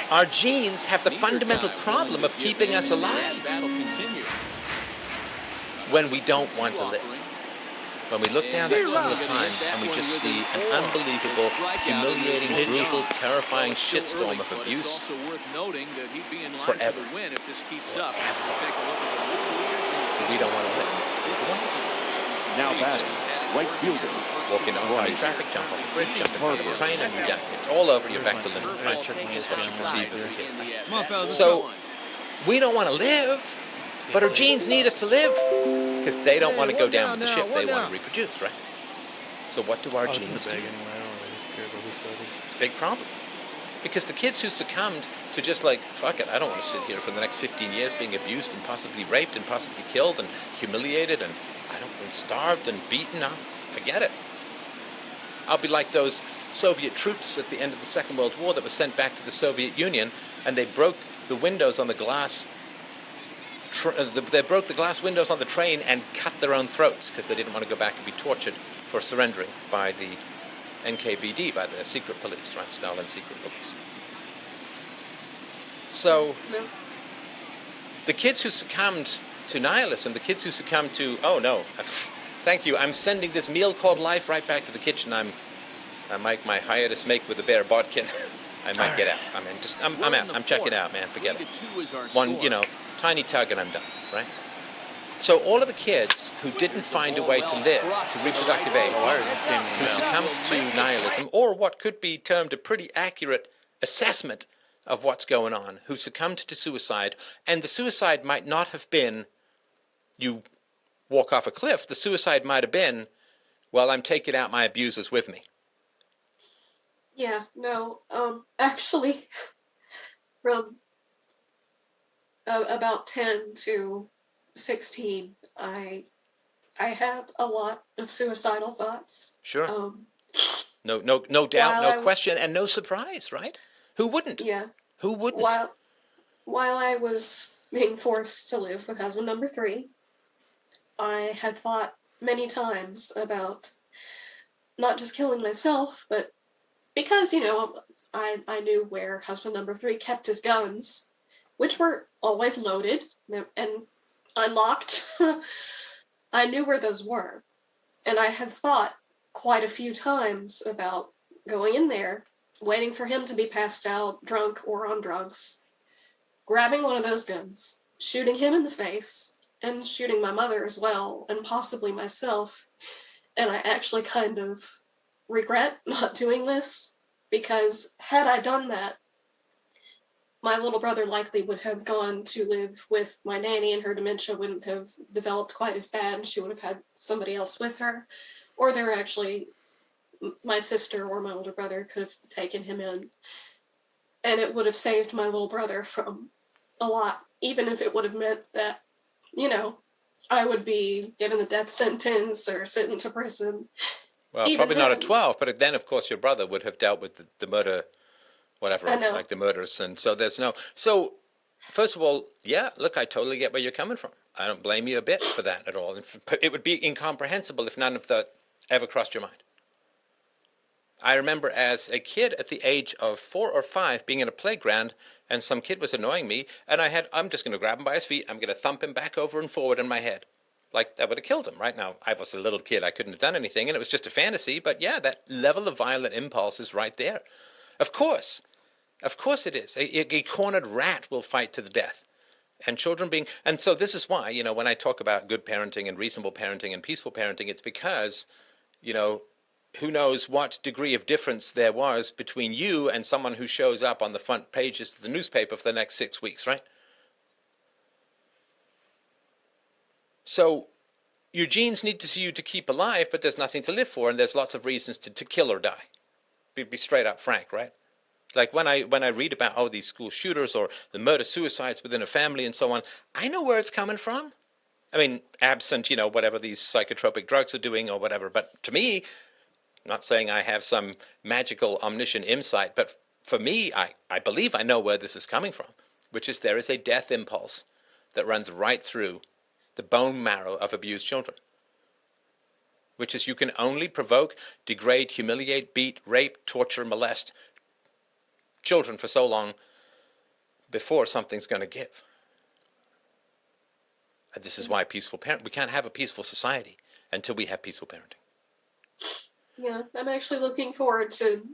our genes have the fundamental problem of keeping us alive when we don't want to live. When we look down that tunnel of time and we just see an unbelievable, humiliating, brutal, terrifying shitstorm of abuse forever. So we don't want to live. Now batting. Right fielder. Walk into oncoming traffic, jump off a bridge, jump in front of a train, and you're done. It's all over, you're back to limbo, right? Is what you perceive as a kid. So, we don't want to live, but our genes need us to live, because they don't want to go down with the ship, they want to reproduce, right? So what do our genes do? It's a big problem. Because the kids who succumbed to just like, fuck it, I don't want to sit here for the next 15 years being abused and possibly raped and possibly killed and humiliated and starved and beaten up, forget it. I'll be like those Soviet troops at the end of the Second World War that were sent back to the Soviet Union, and they broke the windows on the glass. They broke the glass windows on the train and cut their own throats because they didn't want to go back and be tortured for surrendering by the NKVD, by the secret police, right? Stalin's secret police. So, the kids who succumbed to nihilism, the kids who succumbed to, oh no, thank you, I'm sending this meal called life right back to the kitchen. I make my hiatus make with a bear bodkin. I might get out. I mean, I'm out. I'm checking out, man. Forget it. One, tiny tug and I'm done, right? So all of the kids who didn't find a way to live to reproductive age, who succumbed to nihilism, or what could be termed a pretty accurate assessment of what's going on, who succumbed to suicide, and the suicide might not have been, you walk off a cliff, the suicide might have been, well, I'm taking out my abusers with me. Yeah, no, actually, from about 10 to 16, I had a lot of suicidal thoughts. Sure. No doubt, no question, and no surprise, right? Who wouldn't? Yeah. Who wouldn't? While I was being forced to live with husband number 3, I had thought many times about not just killing myself, but because, I knew where husband number 3 kept his guns, which were always loaded and unlocked. I knew where those were. And I had thought quite a few times about going in there, waiting for him to be passed out, drunk, or on drugs, grabbing one of those guns, shooting him in the face, and shooting my mother as well, and possibly myself. And I actually kind of regret not doing this, because had I done that, my little brother likely would have gone to live with my nanny, and her dementia wouldn't have developed quite as bad. She would have had somebody else with her. Or there actually, my sister or my older brother could have taken him in. And it would have saved my little brother from a lot, even if it would have meant that, you know, I would be given the death sentence or sent into prison. Well, even probably not then. at 12, but then, of course, your brother would have dealt with the murder, whatever, I know. like the murders. And so there's no... So, first of all, yeah, look, I totally get where you're coming from. I don't blame you a bit for that at all. It would be incomprehensible if none of that ever crossed your mind. I remember as a kid at the age of 4 or 5 being in a playground, and some kid was annoying me, and I'm just going to grab him by his feet, I'm going to thump him back over and forward in my head. Like, that would have killed him. Right now, I was a little kid, I couldn't have done anything, and it was just a fantasy, but yeah, that level of violent impulse is right there. Of course it is. A cornered rat will fight to the death. And children being... And so this is why, you know, when I talk about good parenting and reasonable parenting and peaceful parenting, it's because, you know, who knows what degree of difference there was between you and someone who shows up on the front pages of the newspaper for the next 6 weeks, right? So your genes need to see you to keep alive, but there's nothing to live for, and there's lots of reasons to kill or die. Be straight up frank, right? Like when I read about, these school shooters or the murder-suicides within a family and so on, I know where it's coming from. I mean, absent, you know, whatever these psychotropic drugs are doing or whatever, but to me... I'm not saying I have some magical omniscient insight, but for me, I believe I know where this is coming from, which is there is a death impulse that runs right through the bone marrow of abused children, which is you can only provoke, degrade, humiliate, beat, rape, torture, molest children for so long before something's going to give. And this is why we can't have a peaceful society until we have peaceful parenting. Yeah, I'm actually looking forward to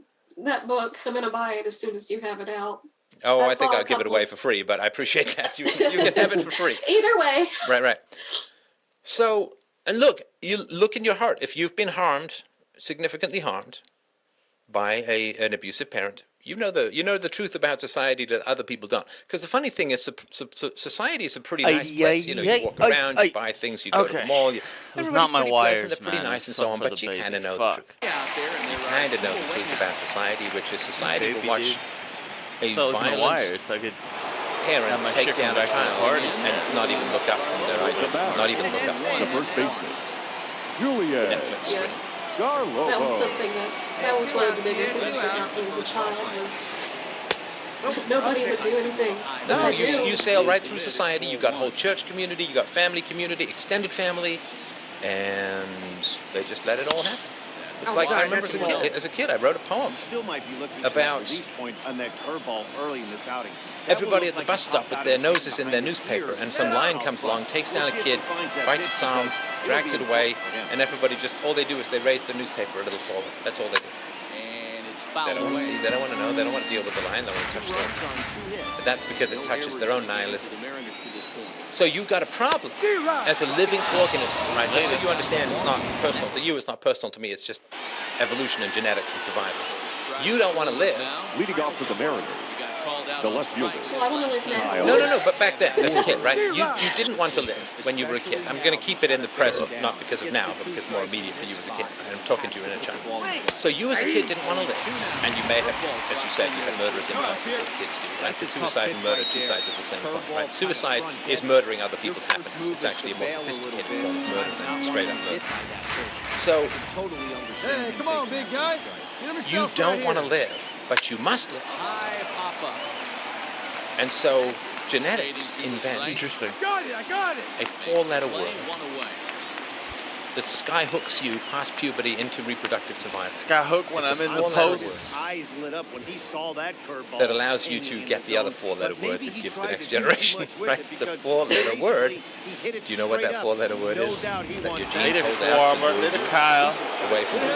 that book. I'm going to buy it as soon as you have it out. Oh, I think I'll give it away for free, but I appreciate that. You can have it for free. Either way. Right. So, and look, you look in your heart. If you've been harmed, significantly harmed, by an abusive parent, you know the truth about society that other people don't. Because the funny thing is, society is a pretty nice place. You know, you walk around, you buy things, you go to the mall. Everybody's not my pretty wires, pleasant, they're pretty nice and so on, but you kind of know the truth. You kind of know the truth about society, which is society will watch a violent parent take down a child and not even look up from their idea, not even look up from the first baseman, Juliet. Netflix screen. That was something that was one of the bigger things that happened as a child was nobody would do anything. No, you sail right through society. You've got whole church community, you've got family community, extended family, and they just let it all happen. It's like I remember as a kid, I wrote a poem about on that curveball early in this outing. Everybody at the bus stop with their noses in their newspaper, and some lion comes along, takes down a kid, bites its arm, drags it away, and everybody just, all they do is they raise their newspaper a little forward. That's all they do. They don't want to see, they don't want to know, they don't want to deal with the lion, they don't want to touch the lion. But that's because it touches their own nihilism. So you've got a problem as a living organism, right? Just so you understand, it's not personal to you, it's not personal to me, it's just evolution and genetics and survival. You don't want to live. Leading off for the Mariners, the left fielder. Well, I want to live now. No, but back then, as a kid, right? You didn't want to live when you were a kid. I'm going to keep it in the present, not because of now, but because it's more immediate for you as a kid. I'm talking to you in a child. So you as a kid didn't want to live. And you may have, as you said, you had murderous impulses as kids do, right? The suicide and murder, two sides of the same coin, right? Suicide is murdering other people's happiness. It's actually a more sophisticated form of murder than straight up murder. So, hey, come on, big guy. You don't want to live, but you must live. And so genetics invent a four-letter word that skyhooks you past puberty into reproductive survival. Skyhook when I'm in the post. Eyes lit up when he saw that curveball. That allows you to get the other four-letter word that gives the next generation, right? It's a four-letter word. Do you know what that four-letter word is? That your genes hold out to move Kyle. away from the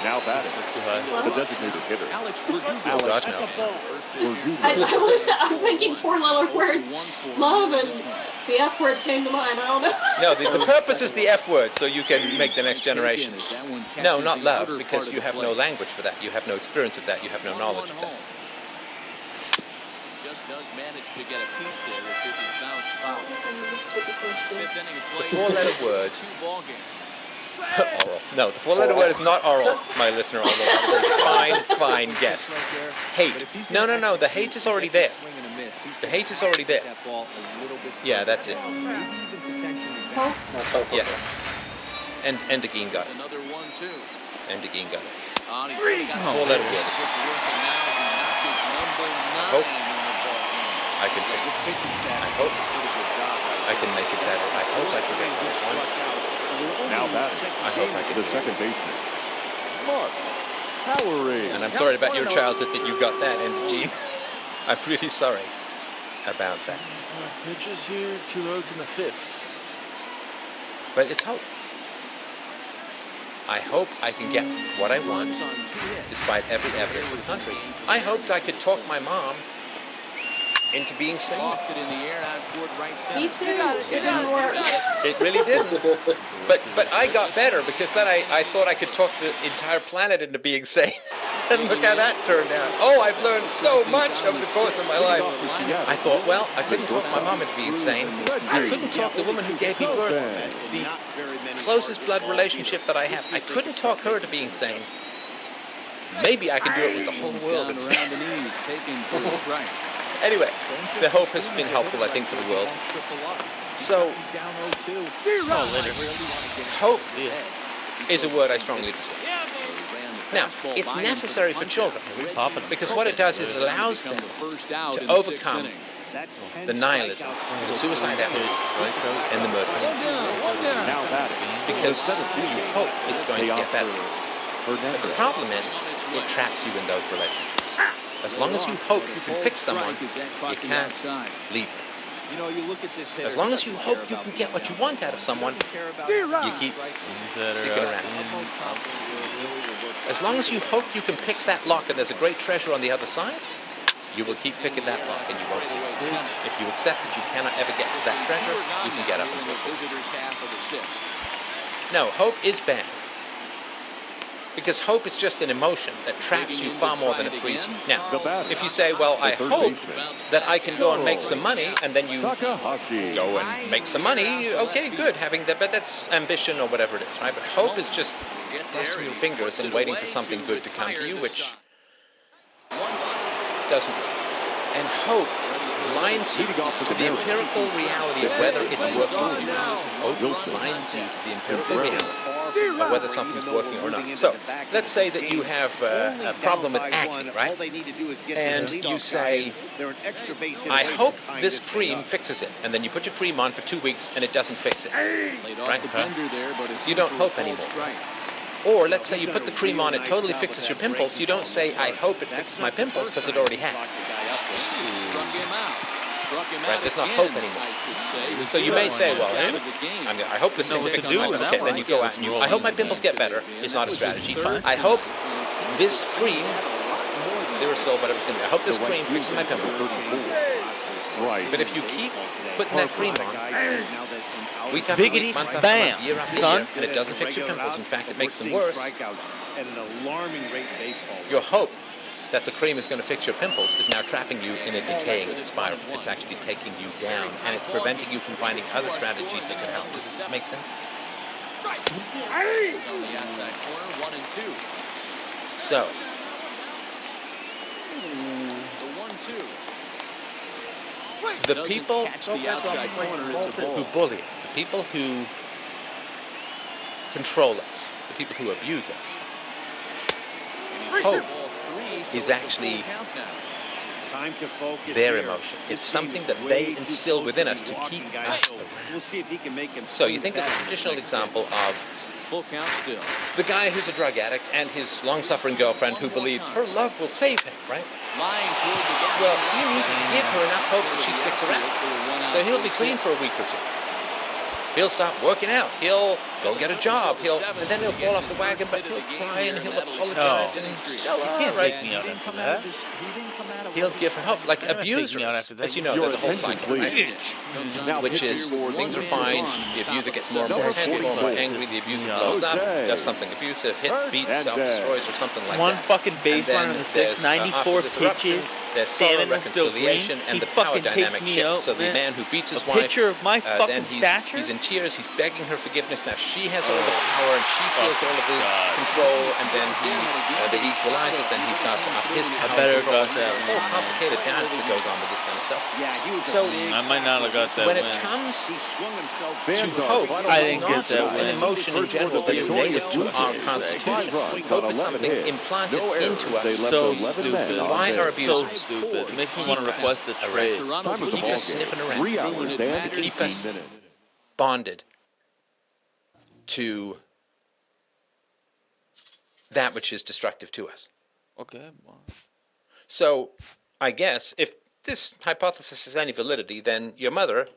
Now batting, Too high. the designated hitter. Alex Oh, gosh, no. I'm thinking 4-letter words. Love and the F word came to mind. I don't know. No, the purpose is the F word, so you can make the next generation. No, not love, because you have no language for that. You have no experience of that. You have no knowledge of that. Just does manage to get a piece there as this is bounced foul. Fifth inning of The play. 4-letter word. 2 ball game. Oral. No, the 4-letter word is not oral, my listener. Fine guess. Hate. No. The hate is already there. The hate is already there. Yeah, that's it. That's hope. Yeah. And Degean got it. Another 1-2. And Degean got it. On he's really got 4-letter word. Hope. I can fix it. I hope I can make it better. I hope I can get what I want. Now batting, I hope I can. the second baseman, Mark Powerade. And I'm sorry about your childhood that you got that, and Gene. I'm really sorry about that. Pitches here, 2 outs in the 5th. But it's hope. I hope I can get what I want, despite every evidence in the country. I hoped I could talk my mom into being sane. Lofted in the air out toward right center. Me too. It didn't work. It really didn't. But I got better because then I thought I could talk the entire planet into being sane. And look how that turned out. Oh, I've learned so much over the course of my life. I thought, well, I couldn't talk my mom into being sane. I couldn't talk the woman who gave me birth, the closest blood relationship that I have. I couldn't talk her to being sane. Maybe I can do it with the whole world instead. Anyway, the hope has been helpful, I think, for the world. So, hope is a word I strongly dislike. Now, it's necessary for children, because what it does is it allows them to overcome the nihilism, the suicidality, and the murderousness. Because you hope it's going to get better. But the problem is, it traps you in those relationships. As long as you hope you can fix someone, you can't leave them. As long as you hope you can get what you want out of someone, you keep sticking around. As long as you hope you can pick that lock and there's a great treasure on the other side, you will keep picking that lock and you won't leave. If you accept that you cannot ever get to that treasure, you can get up and go. No, hope is bad. Because hope is just an emotion that traps you far more than it frees you. Now, if you say, well, I hope that I can go and make some money, and then you go and make some money, okay, good, but that's ambition or whatever it is, right? But hope is just crossing your fingers and waiting for something good to come to you, which doesn't work. And hope blinds you to the empirical reality of whether it's working or not. Hope blinds you to the empirical reality of whether something's working or not. So, let's say that you have a problem with acne, right? And you say, I hope this cream fixes it. And then you put your cream on for 2 weeks and it doesn't fix it, right? You don't hope anymore. Or let's say you put the cream on, it totally fixes your pimples. You don't say, I hope it fixes my pimples, because it already has. Right? There's not hope anymore. So you may say, well, I hope this thing fixes my pimples. Okay, then you go out and I hope my pimples get better. It's not a strategy. I hope this cream, Lyrosol, whatever it's going to be, I hope this cream fixes my pimples. But if you keep putting that cream on, week after week, month after month, year after year, and it doesn't fix your pimples. In fact, it makes them worse. Your hope that the cream is going to fix your pimples is now trapping you in a decaying spiral. It's actually taking you down, and it's preventing you from finding other strategies that can help. Does that make sense? So, the people who bully us, the people who control us, the people who abuse us, hope is actually their emotion. It's something that they instill within us to keep us around. So you think of the traditional example of the guy who's a drug addict and his long-suffering girlfriend who believes her love will save him, right? Well, he needs to give her enough hope that she sticks around. So he'll be clean for a week or two. He'll stop working out. He'll go get a job. And then he'll fall off the wagon, but he'll cry and he'll apologize and you can't take me out after that. He'll give her hope. Like abusers, as you know, there's a whole cycle, right? Which is things are fine, the abuser gets more and more intense, more and more angry, the abuser blows up, does something abusive, hits, beats, self-destroys, or something like that. One fucking base runner in the sixth, 94 pitches. There's sorrow, reconciliation, and the power dynamic shifts. So the man who beats his wife, then he's in tears, he's begging her forgiveness. Now she has all the power and she feels all of the control, and then they equalizes, then he starts to up his power. It's a whole complicated dance that goes on with this kind of stuff. So I might not have got that when it comes to hope, it's not an emotion in general that is native to our Constitution. Hope is something implanted into us. So stupid. Why are abusers? So stupid. It makes me want to request a trade. To keep us sniffing around. 3 hours and To keep us 15 minutes. bonded to that which is destructive to us. Okay. Well. So, I guess, if this hypothesis has any validity, then your mother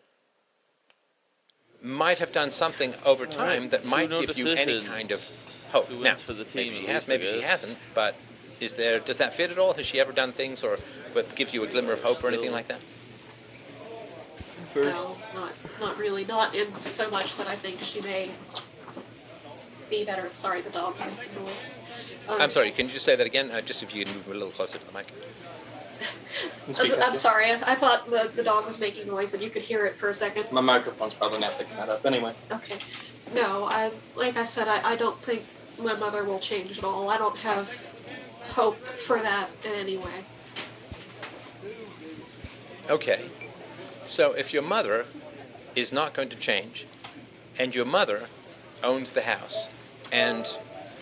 might have done something over time that might give you any kind of hope. Now, maybe she has, maybe she hasn't, but does that fit at all? Has she ever done things or give you a glimmer of hope or anything like that? No, not really. Not in so much that I think she may be better. Sorry, the dog's making noise. I'm sorry, can you just say that again? Just if you can move a little closer to the mic. I'm sorry, I thought the dog was making noise and you could hear it for a second. My microphone's probably not picking that up anyway. Okay. No, like I said, I don't think my mother will change at all. I don't have hope for that in any way. Okay. So if your mother is not going to change, and your mother owns the house, and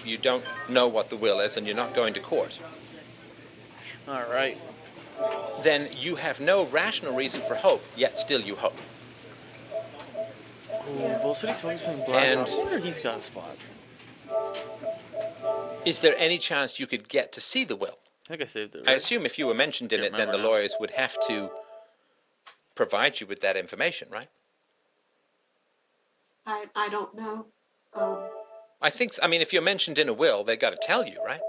you don't know what the will is, and you're not going to court, All right. then you have no rational reason for hope, yet still you hope. Bull City Swing's playing black. And I wonder he's got a spot. is there any chance you could get to see the will? I think I saved it. I assume if you were mentioned in it, then the lawyers would have to provide you with that information, right? I don't know. I mean, if you're mentioned in a will, they got to tell you, right?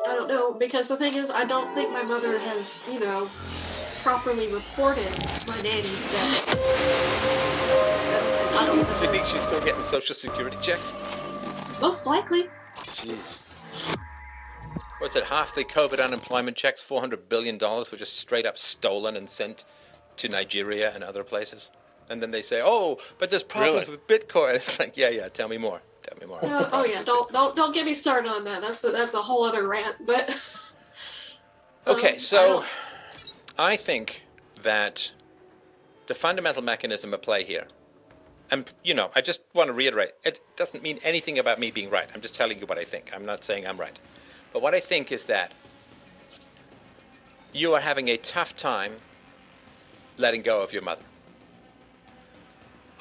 I don't know, because the thing is, I don't think my mother has, properly reported my nanny's death. So, I don't even know. Do you think she's still getting Social Security checks? Most likely. Jeez. What's it, half the COVID unemployment checks, $400 billion, were just straight up stolen and sent to Nigeria and other places? And then they say, oh, but there's problems with Bitcoin. It's like, yeah, tell me more. Tell me more. Oh yeah, don't get me started on that. That's a whole other rant. But okay, so I think that the fundamental mechanism at play here, and I just want to reiterate, it doesn't mean anything about me being right. I'm just telling you what I think. I'm not saying I'm right. But what I think is that you are having a tough time letting go of your mother.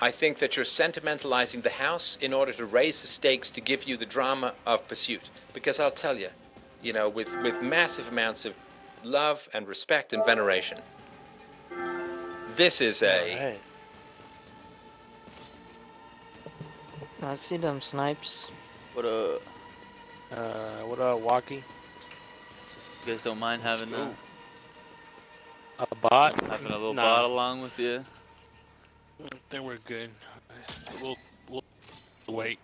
I think that you're sentimentalizing the house in order to raise the stakes to give you the drama of pursuit. Because I'll tell you, with massive amounts of love and respect and veneration, this is a... I see them snipes. What up? What up, Wacky? You guys don't mind having a bot? Having a little bot along with you? I think we're good. We'll wait.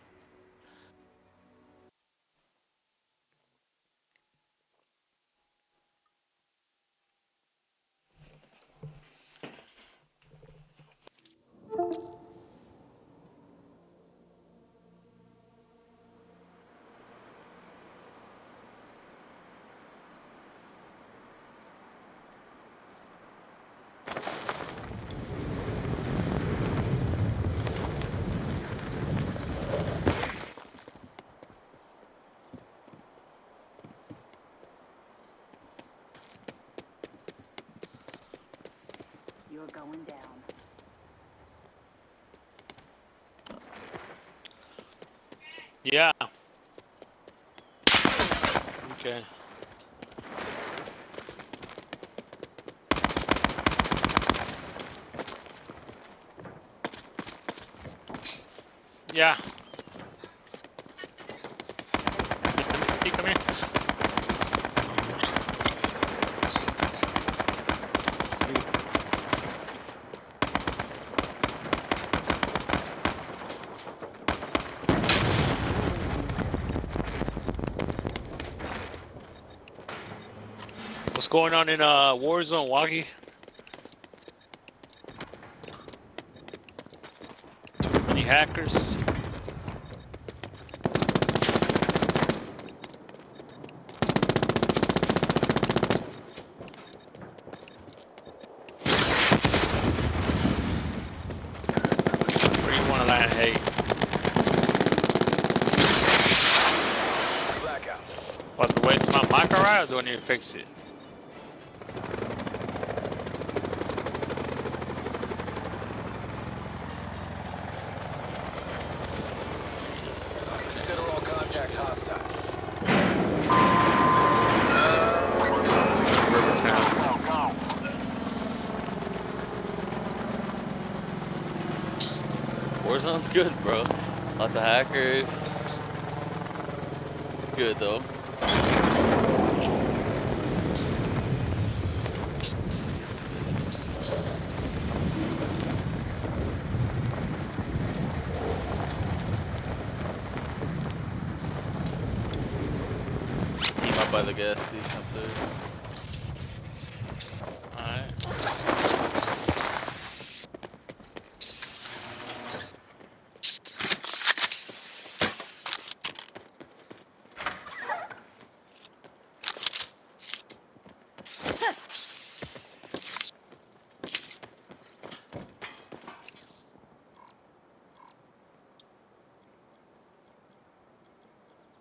You're going down. Yeah. Okay. Yeah. Come here. What's going on in Warzone, Waggy? Too many hackers. Where do you want to land, hey? Blackout. What, the way to my mic alright, or do I need to fix it? Consider all contacts hostile. Warzone's good, bro. Lots of hackers. It's good though. Team up by the gas station up there. Alright.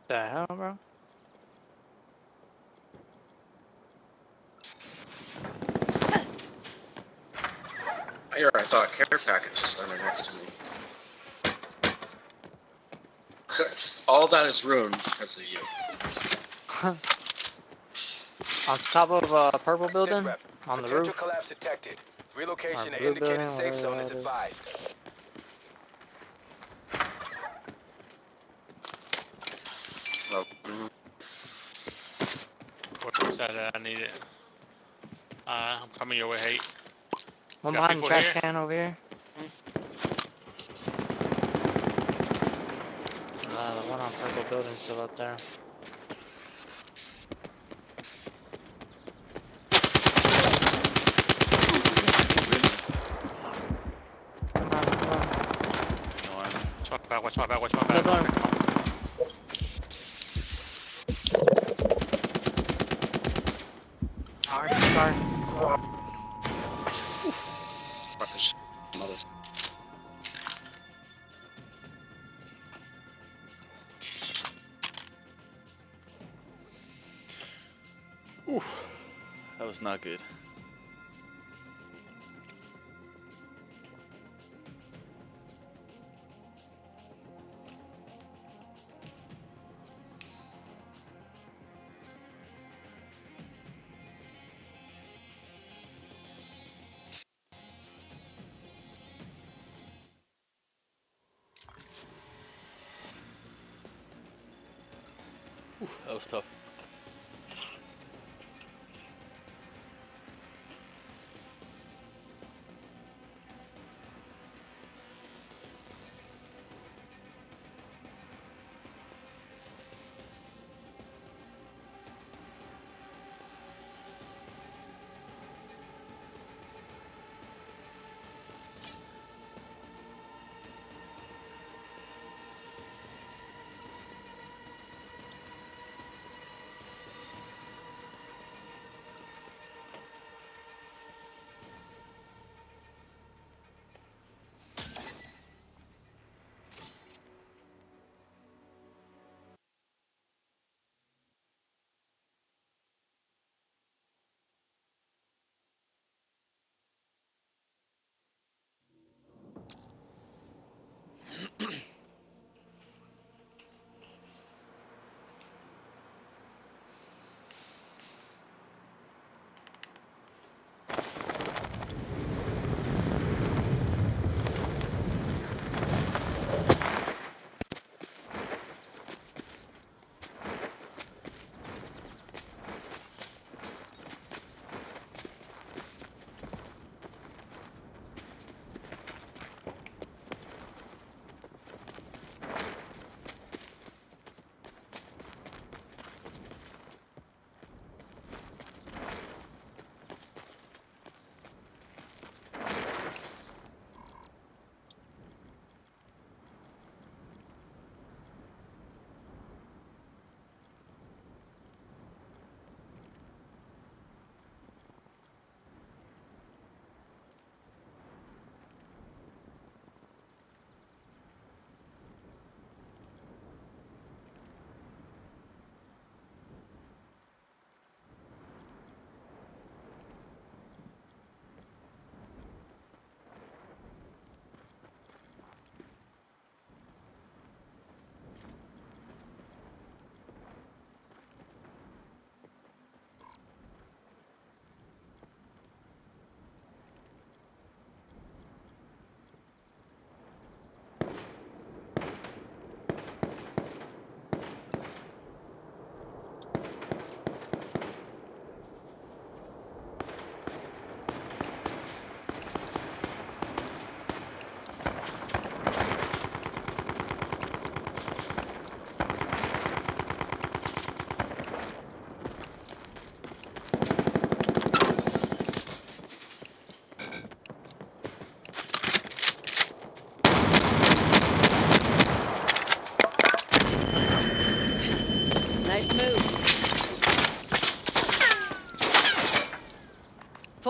The hell, bro? Here, I saw a care package just standing next to me. All that is ruined because of you. On top of a purple building? Rep. On the Potential roof? collapse detected. Relocation Or to blue indicated building, safe zone whatever is that is. advised. Where's that? I need it. I'm coming your way, hey. One Got behind the people trash here? can over here. The one on purple building still up there. Come on, come on. No armor. Watch my back, watch my Blue back. building. Car. Oof. That was not good. Oof, that was tough.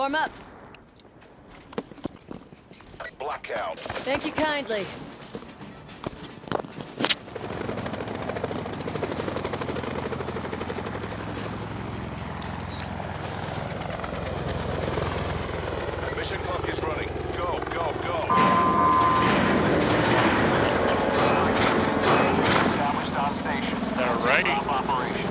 Form up. Blackout. Thank you kindly. Mission clock is running. Go, go, go. Established on station. Alrighty. Operations.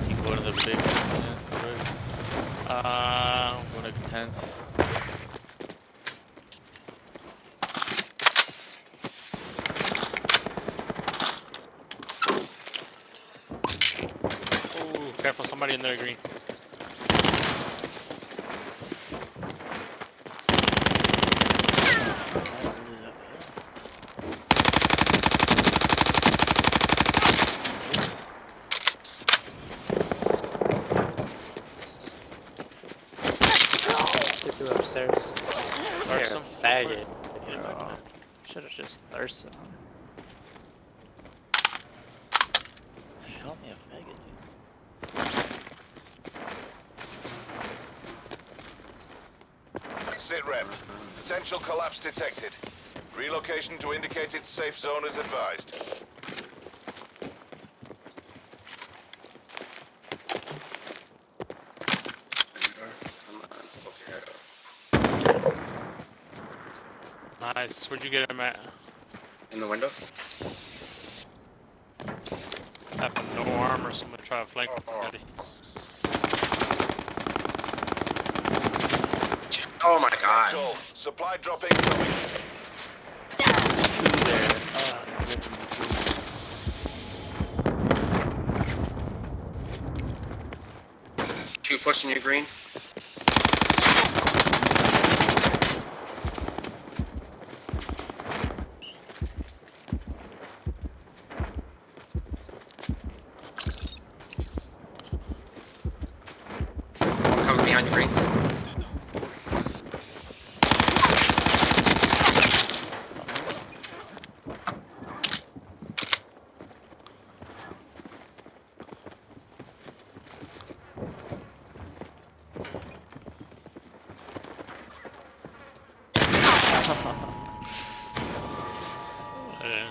You go to the big tent. I'm gonna go tent. Ooh, careful, somebody in there, green. Two upstairs. Or You're some a faggot. Should have just thirsted him. You called me a faggot, dude. Sit rep. Potential collapse detected. Relocation to indicated safe zone is advised. Nice. Where'd you get him at? In the window? Have no armor, someone try to flank me. Oh my god. Cool. Supply drop incoming. Two there. Two pushing you, green. One coming behind you, green.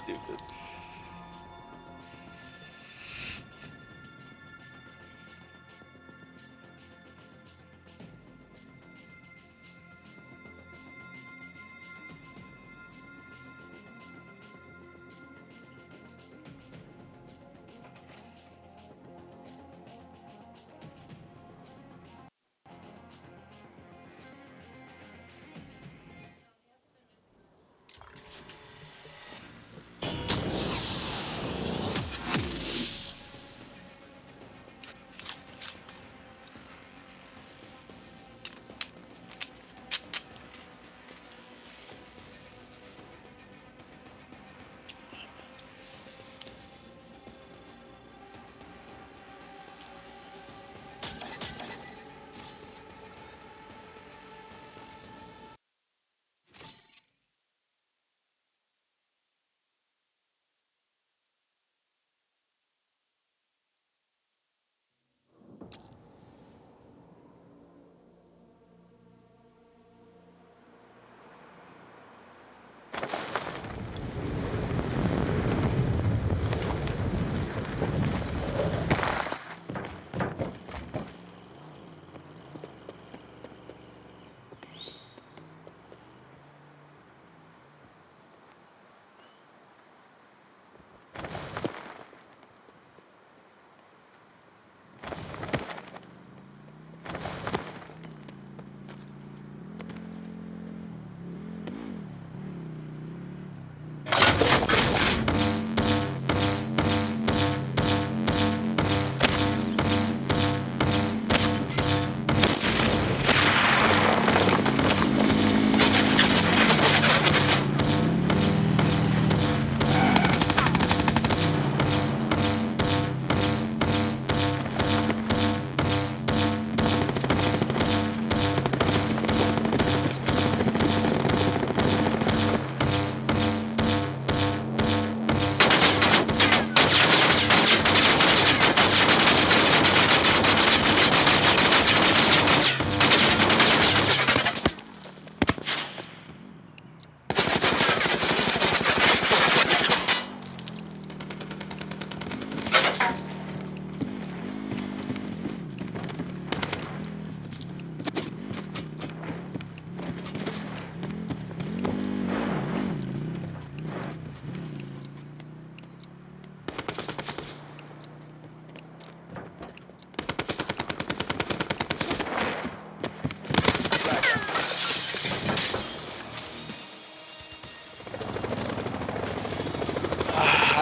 Stupid.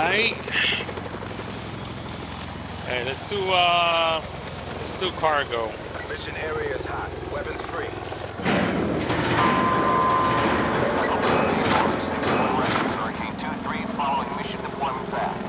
Alright. Hey, let's do cargo. Mission area is hot. Weapons free. Hurricane 2-3 following mission deployment path.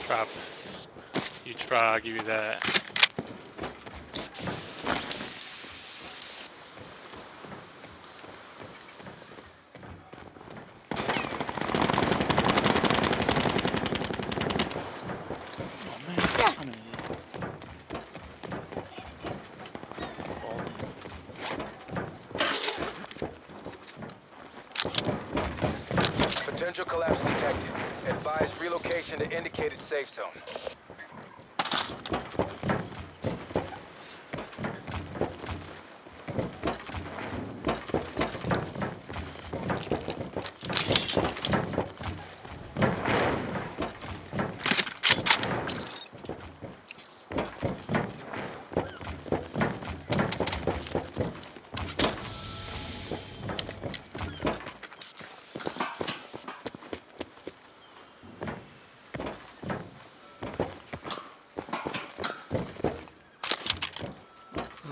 Drop. Huge frog, I'll give you that. Potential collapse detected. Advise relocation to indicated safe zone.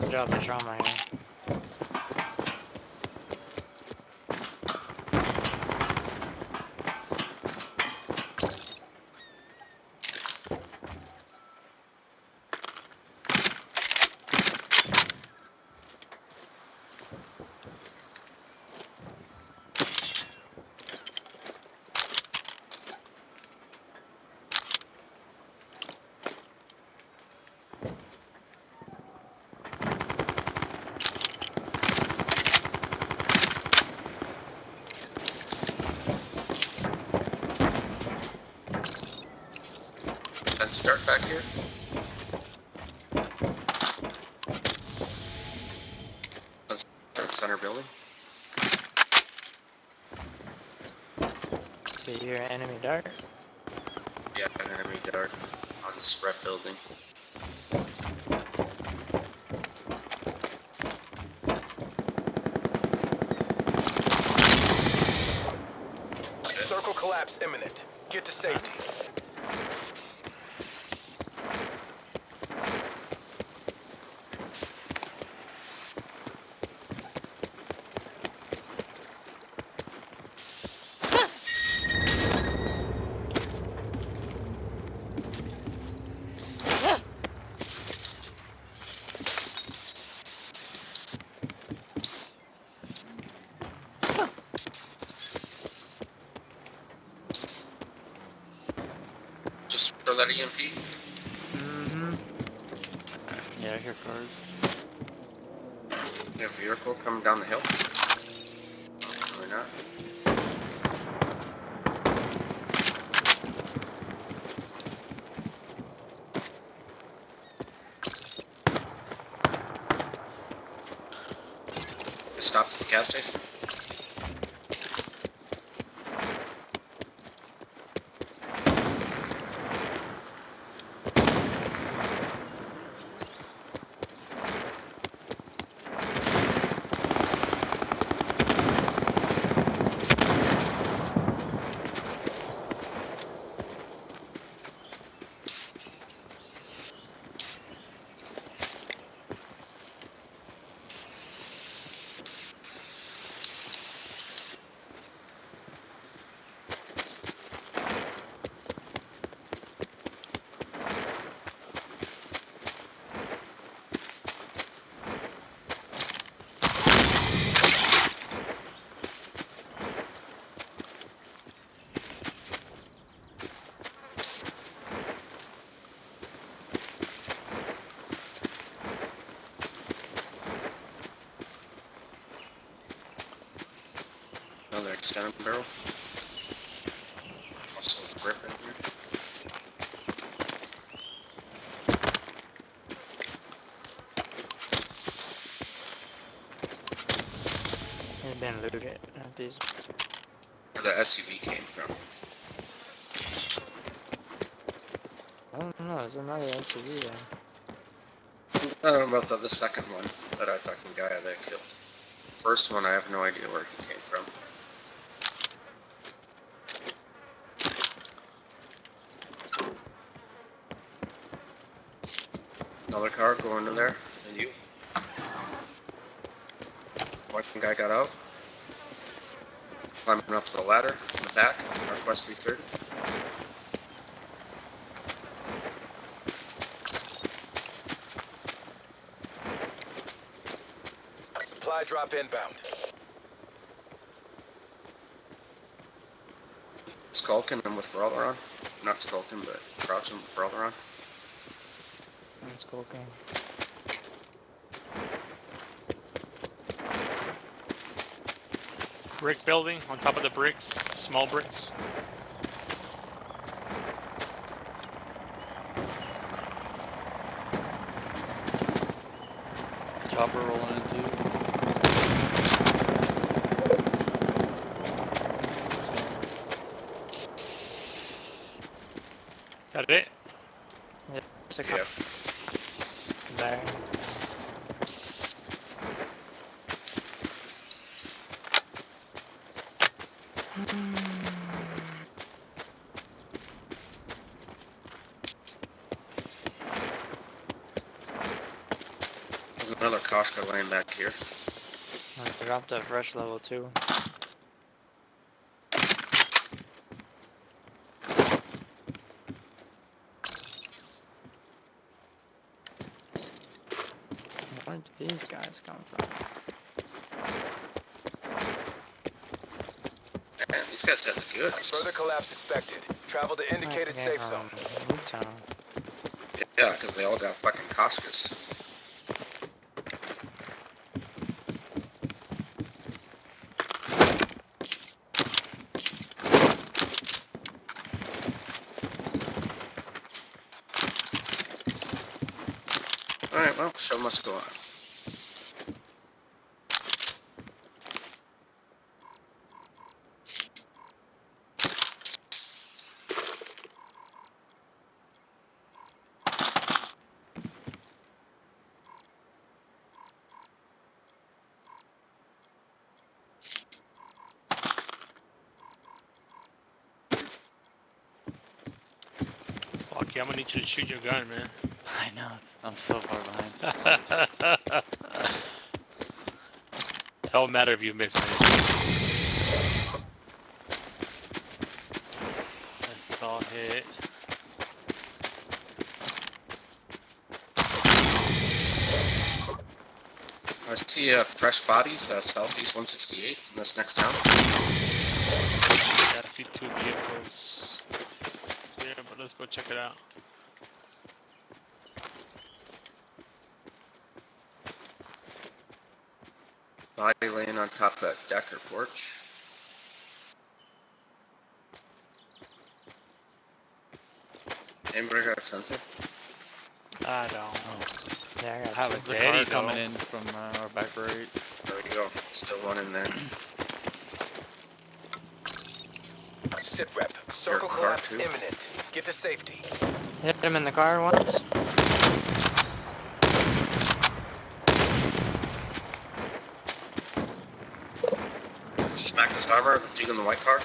Drop the trauma here. Start back here. Let's start center building. See your enemy dart? Yeah, enemy dart on the spread building. Circle collapse imminent. Get to safety. Just throw that EMP. Mm-hmm. Yeah, here cars. We have a vehicle coming down the hill. Or not. It stops at the gas station. Cannon barrel. Also grip in here. It's been looted. These. Where the SUV came from. I don't know. There's another SUV there. I don't know about the second one that I fucking guy that killed. First one, I have no idea where he came from. Another car going in there, and you. One guy got out. Climbing up the ladder in the back, Northwest 330. Supply drop inbound. Skulking and with brawler on. Not skulking, but crouching with brawler on. It's cool game. Brick building on top of the bricks, small bricks. Chopper rolling in too. Got it? Yeah, there's a couple there. There's another Koshka laying back here. I dropped a fresh level 2. Where did these guys come from? Man, these guys have the goods. Further collapse expected. Travel to indicated safe zone. Newtown. Yeah, because they all got fucking Koshkas. Alright, well, show must go on. Wacky, I'm gonna need you to shoot your gun, man. I know. I'm so far behind. It don't matter if you miss, man. That's all hit. I see fresh bodies, southeast 168 in this next town. Yeah, I see 2 vehicles. Yeah, but let's go check it out. Body laying on top of that deck or porch. Anybody got a sensor? I don't. Yeah, I got Have a car coming in from our back right. There we go. Still one in there. Sit rep. Circle Car collapse too. imminent. Get to safety. hit him in the car once. Smacked his armor, the dude in the white car.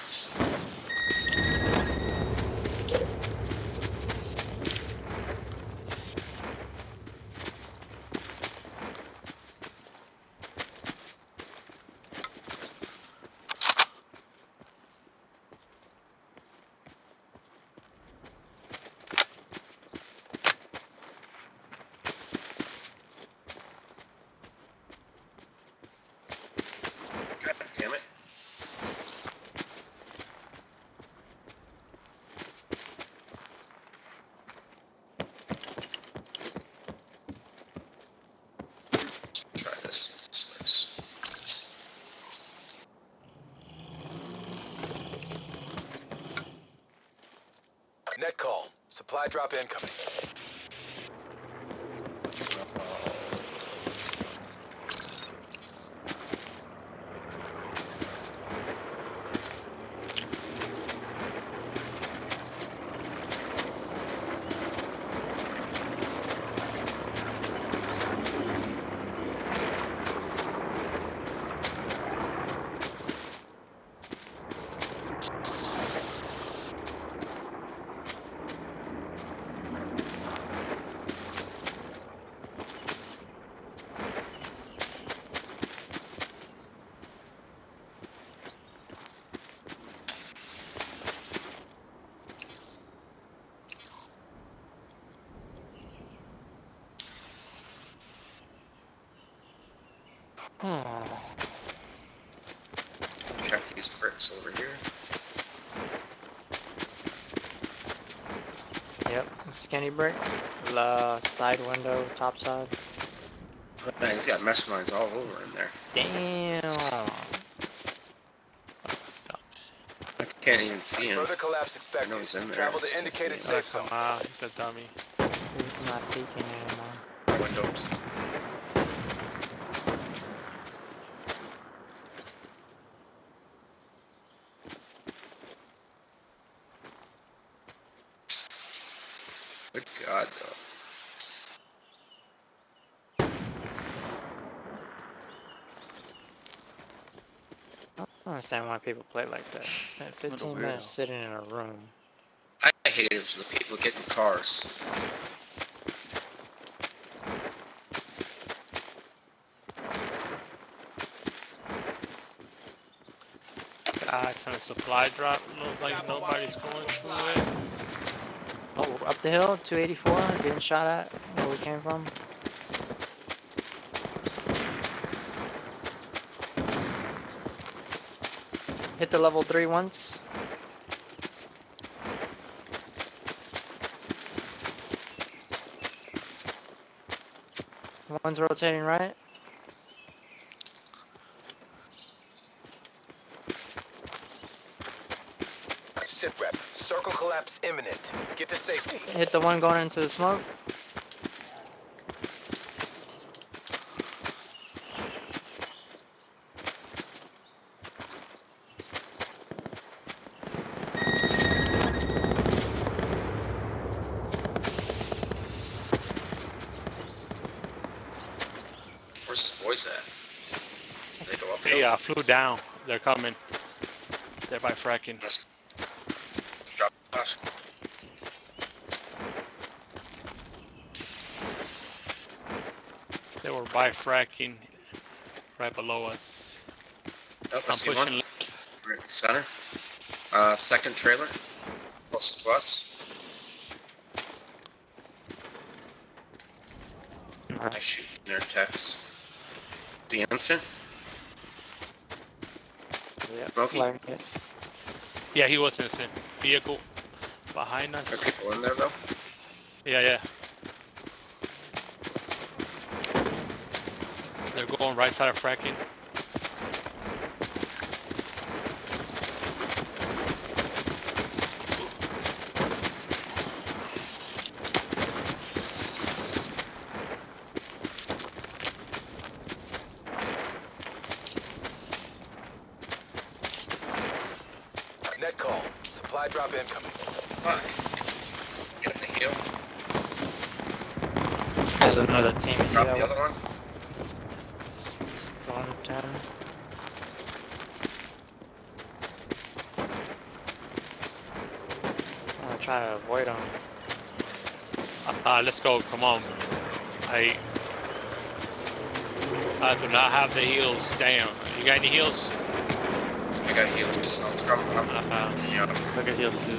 God damn it. Net call. Supply drop incoming. Check these bricks over here. Yep, skinny brick. Side window, top side. Man, he's got mesh lines all over in there. Damn. I can't even see him. Further collapse expected. I know he's in there. Travel to indicated safe zone. He's a dummy. He's not peeking anymore. Windows. Good God, though. I don't understand why people play like that. 15 minutes sitting in a room. I hate it for the people getting cars. God, trying to supply drop. Looks like nobody's going through it. Oh, up the hill, 284, getting shot at where we came from. Hit the level 3 once. One's rotating right. Sit rep. Circle collapse imminent. Get to safety. Hit the one going into the smoke. Where's the boys at? They go up They flew down. They're coming. They're by fracking. Let's drop us. They were by fracking right below us. Oh, I see one. We're at the center. Second trailer. Closest to us. I shoot their techs. The instant? Yeah, Smokey? Yeah, he was innocent. Vehicle behind us. Are people in there though? Yeah, yeah. They're going right side of fracking. Net call. Supply drop incoming. Fuck. Get in the heel. There's another team. Drop the other one. Still under 10. I'm gonna try to avoid them. Let's go. Come on. I do not have the heals. Damn. You got any heals? I got heals. So let's grab them up. I got heals too.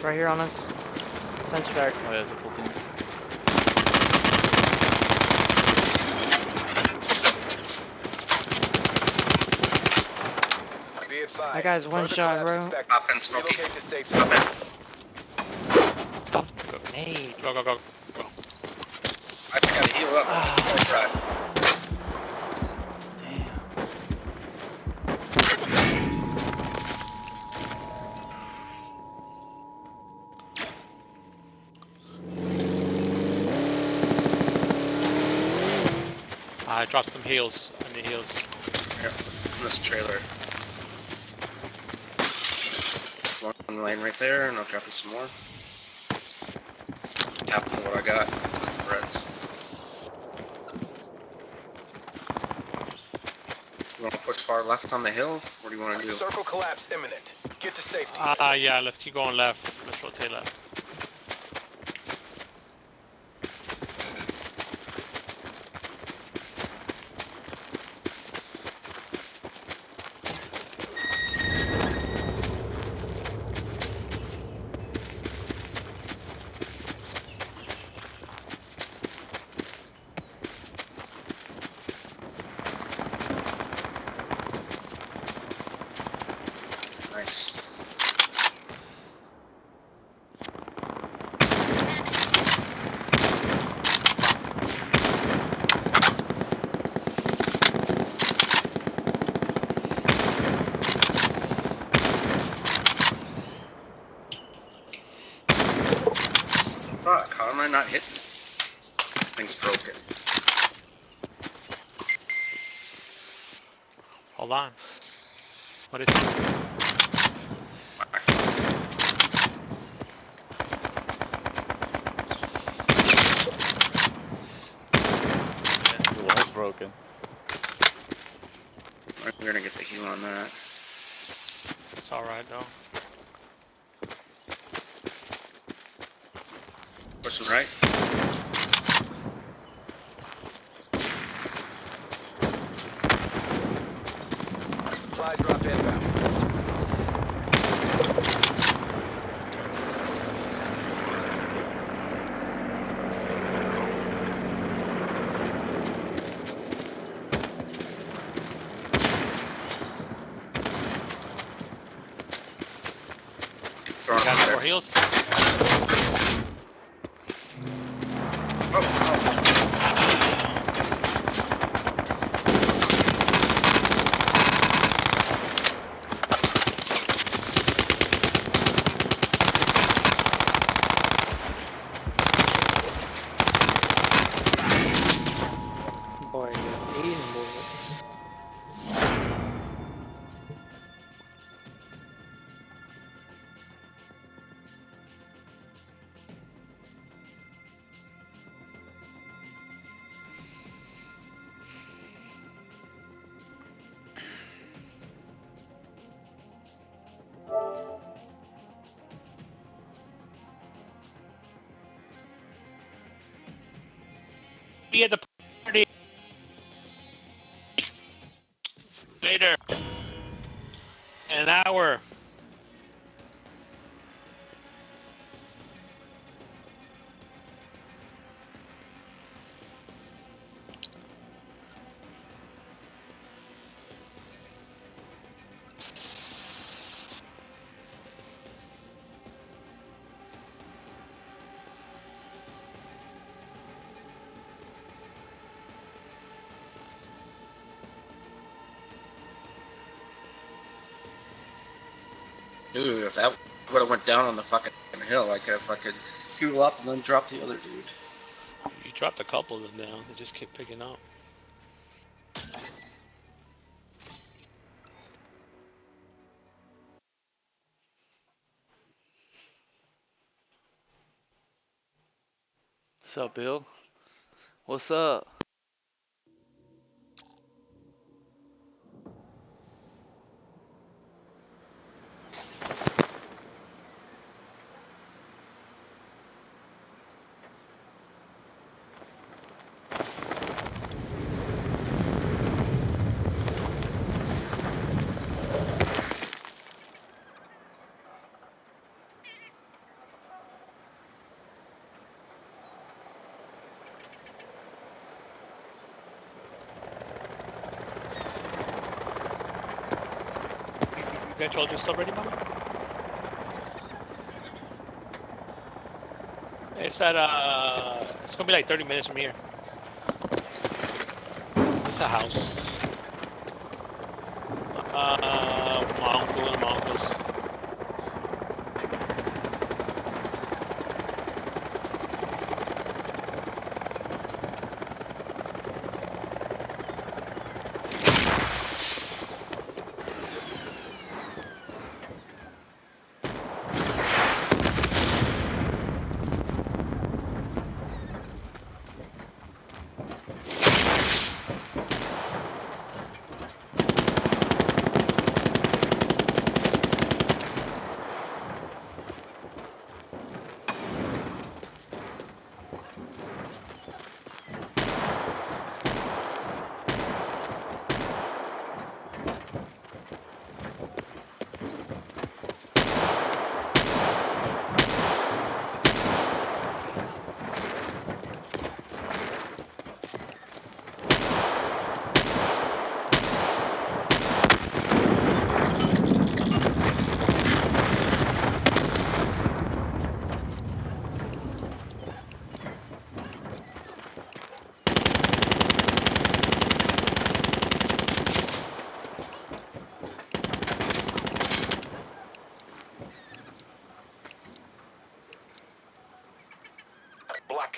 Right here on us. Sensor dart. Oh yeah, there's a full team. Be advised. That guy's one shot, bro. Pop in, Smokey. Relocate to safety. Pop in. Hey. Go, go, go, go. I gotta heal up. That's a good try. I dropped some heals. I need heals. Yep, in this trailer. One lane right there, and I'll drop you some more. Half of what I got. That's the reds. You want to push far left on the hill? What do you want to do? Circle collapse imminent. Get to safety. Yeah, let's keep going left. Let's rotate left. Nice. Fuck, how am I not hitting? Thing's broken. Hold on. What is it? It was broken. We're gonna get the heal on that. It's alright though. Pushing right. Supply drop inbound. Throwing Got it more there. heals. Boy, you're eating bullets. Be at the party later. In an hour. Dude, if that would have went down on the fucking hill, I could have fucking fuel up and then drop the other dude. You dropped a couple of them down. They just kept picking up. What's up, Bill? What's up? You got your ultra sub ready, mama? It's at it's gonna be like 30 minutes from here. It's a house. My uncle and my uncle's.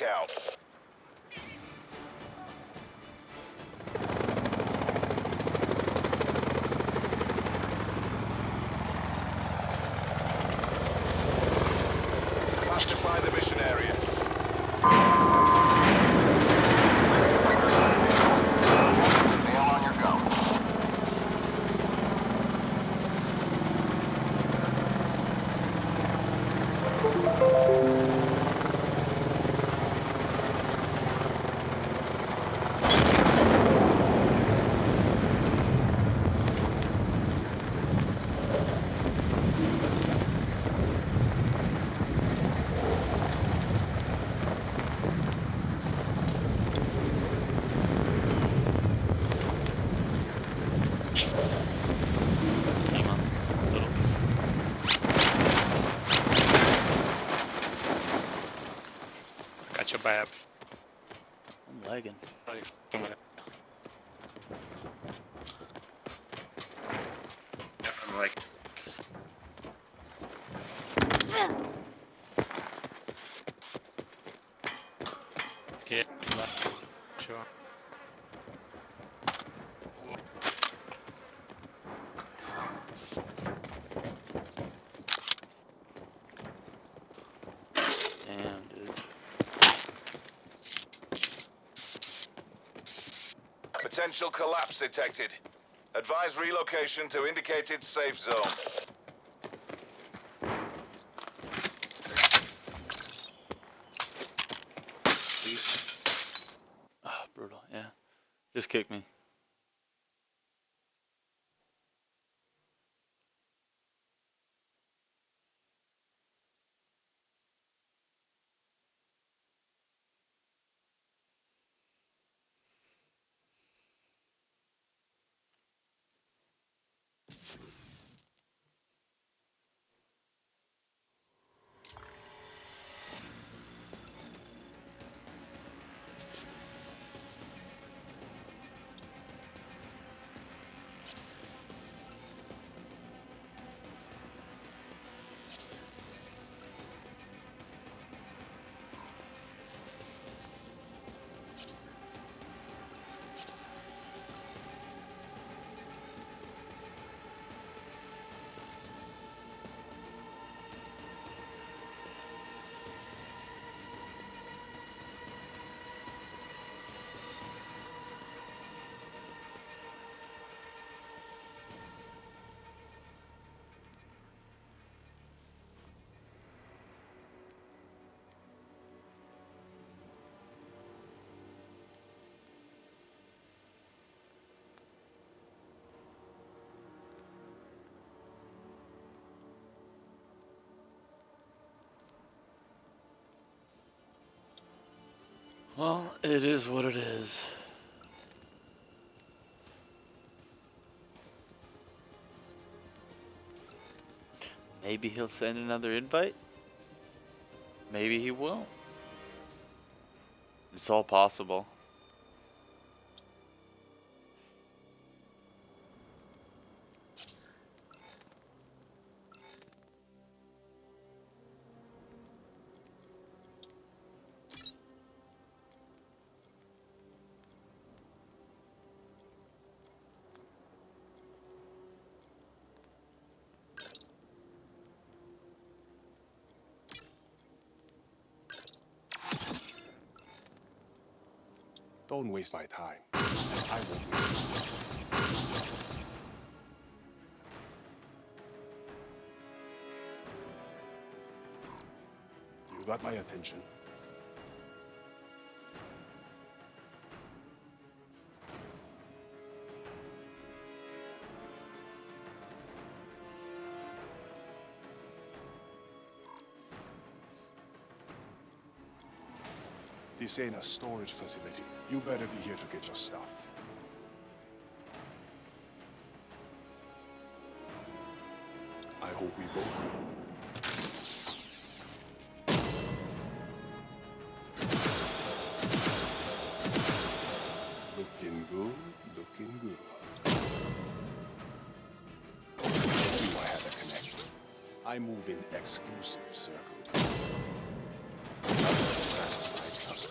out. Classify the mission area. Neil, on your go. Got your back. I'm lagging. Like, 2 minutes. Yeah, I'm like, Yeah, sure. Damn, dude. Potential collapse detected. Advise relocation to indicated safe zone. please. Ah, brutal. Yeah. Just kick me. Well, it is what it is. Maybe he'll send another invite. Maybe he won't. It's all possible. Don't waste my time. I won't waste it. You got my attention. This ain't a storage facility. You better be here to get your stuff. I hope we both win. Looking good, looking good. I knew I had a connection. I move in exclusive circle. Satisfied customer.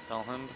Tell him.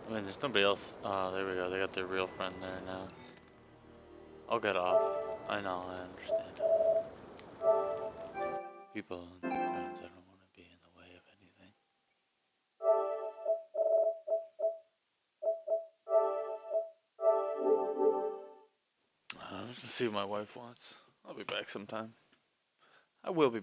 I mean, there's nobody else. There we go. They got their real friend there now. I'll get off. I know, I understand. People and their friends, I don't want to be in the way of anything. Let's see what my wife wants. I'll be back sometime. I will be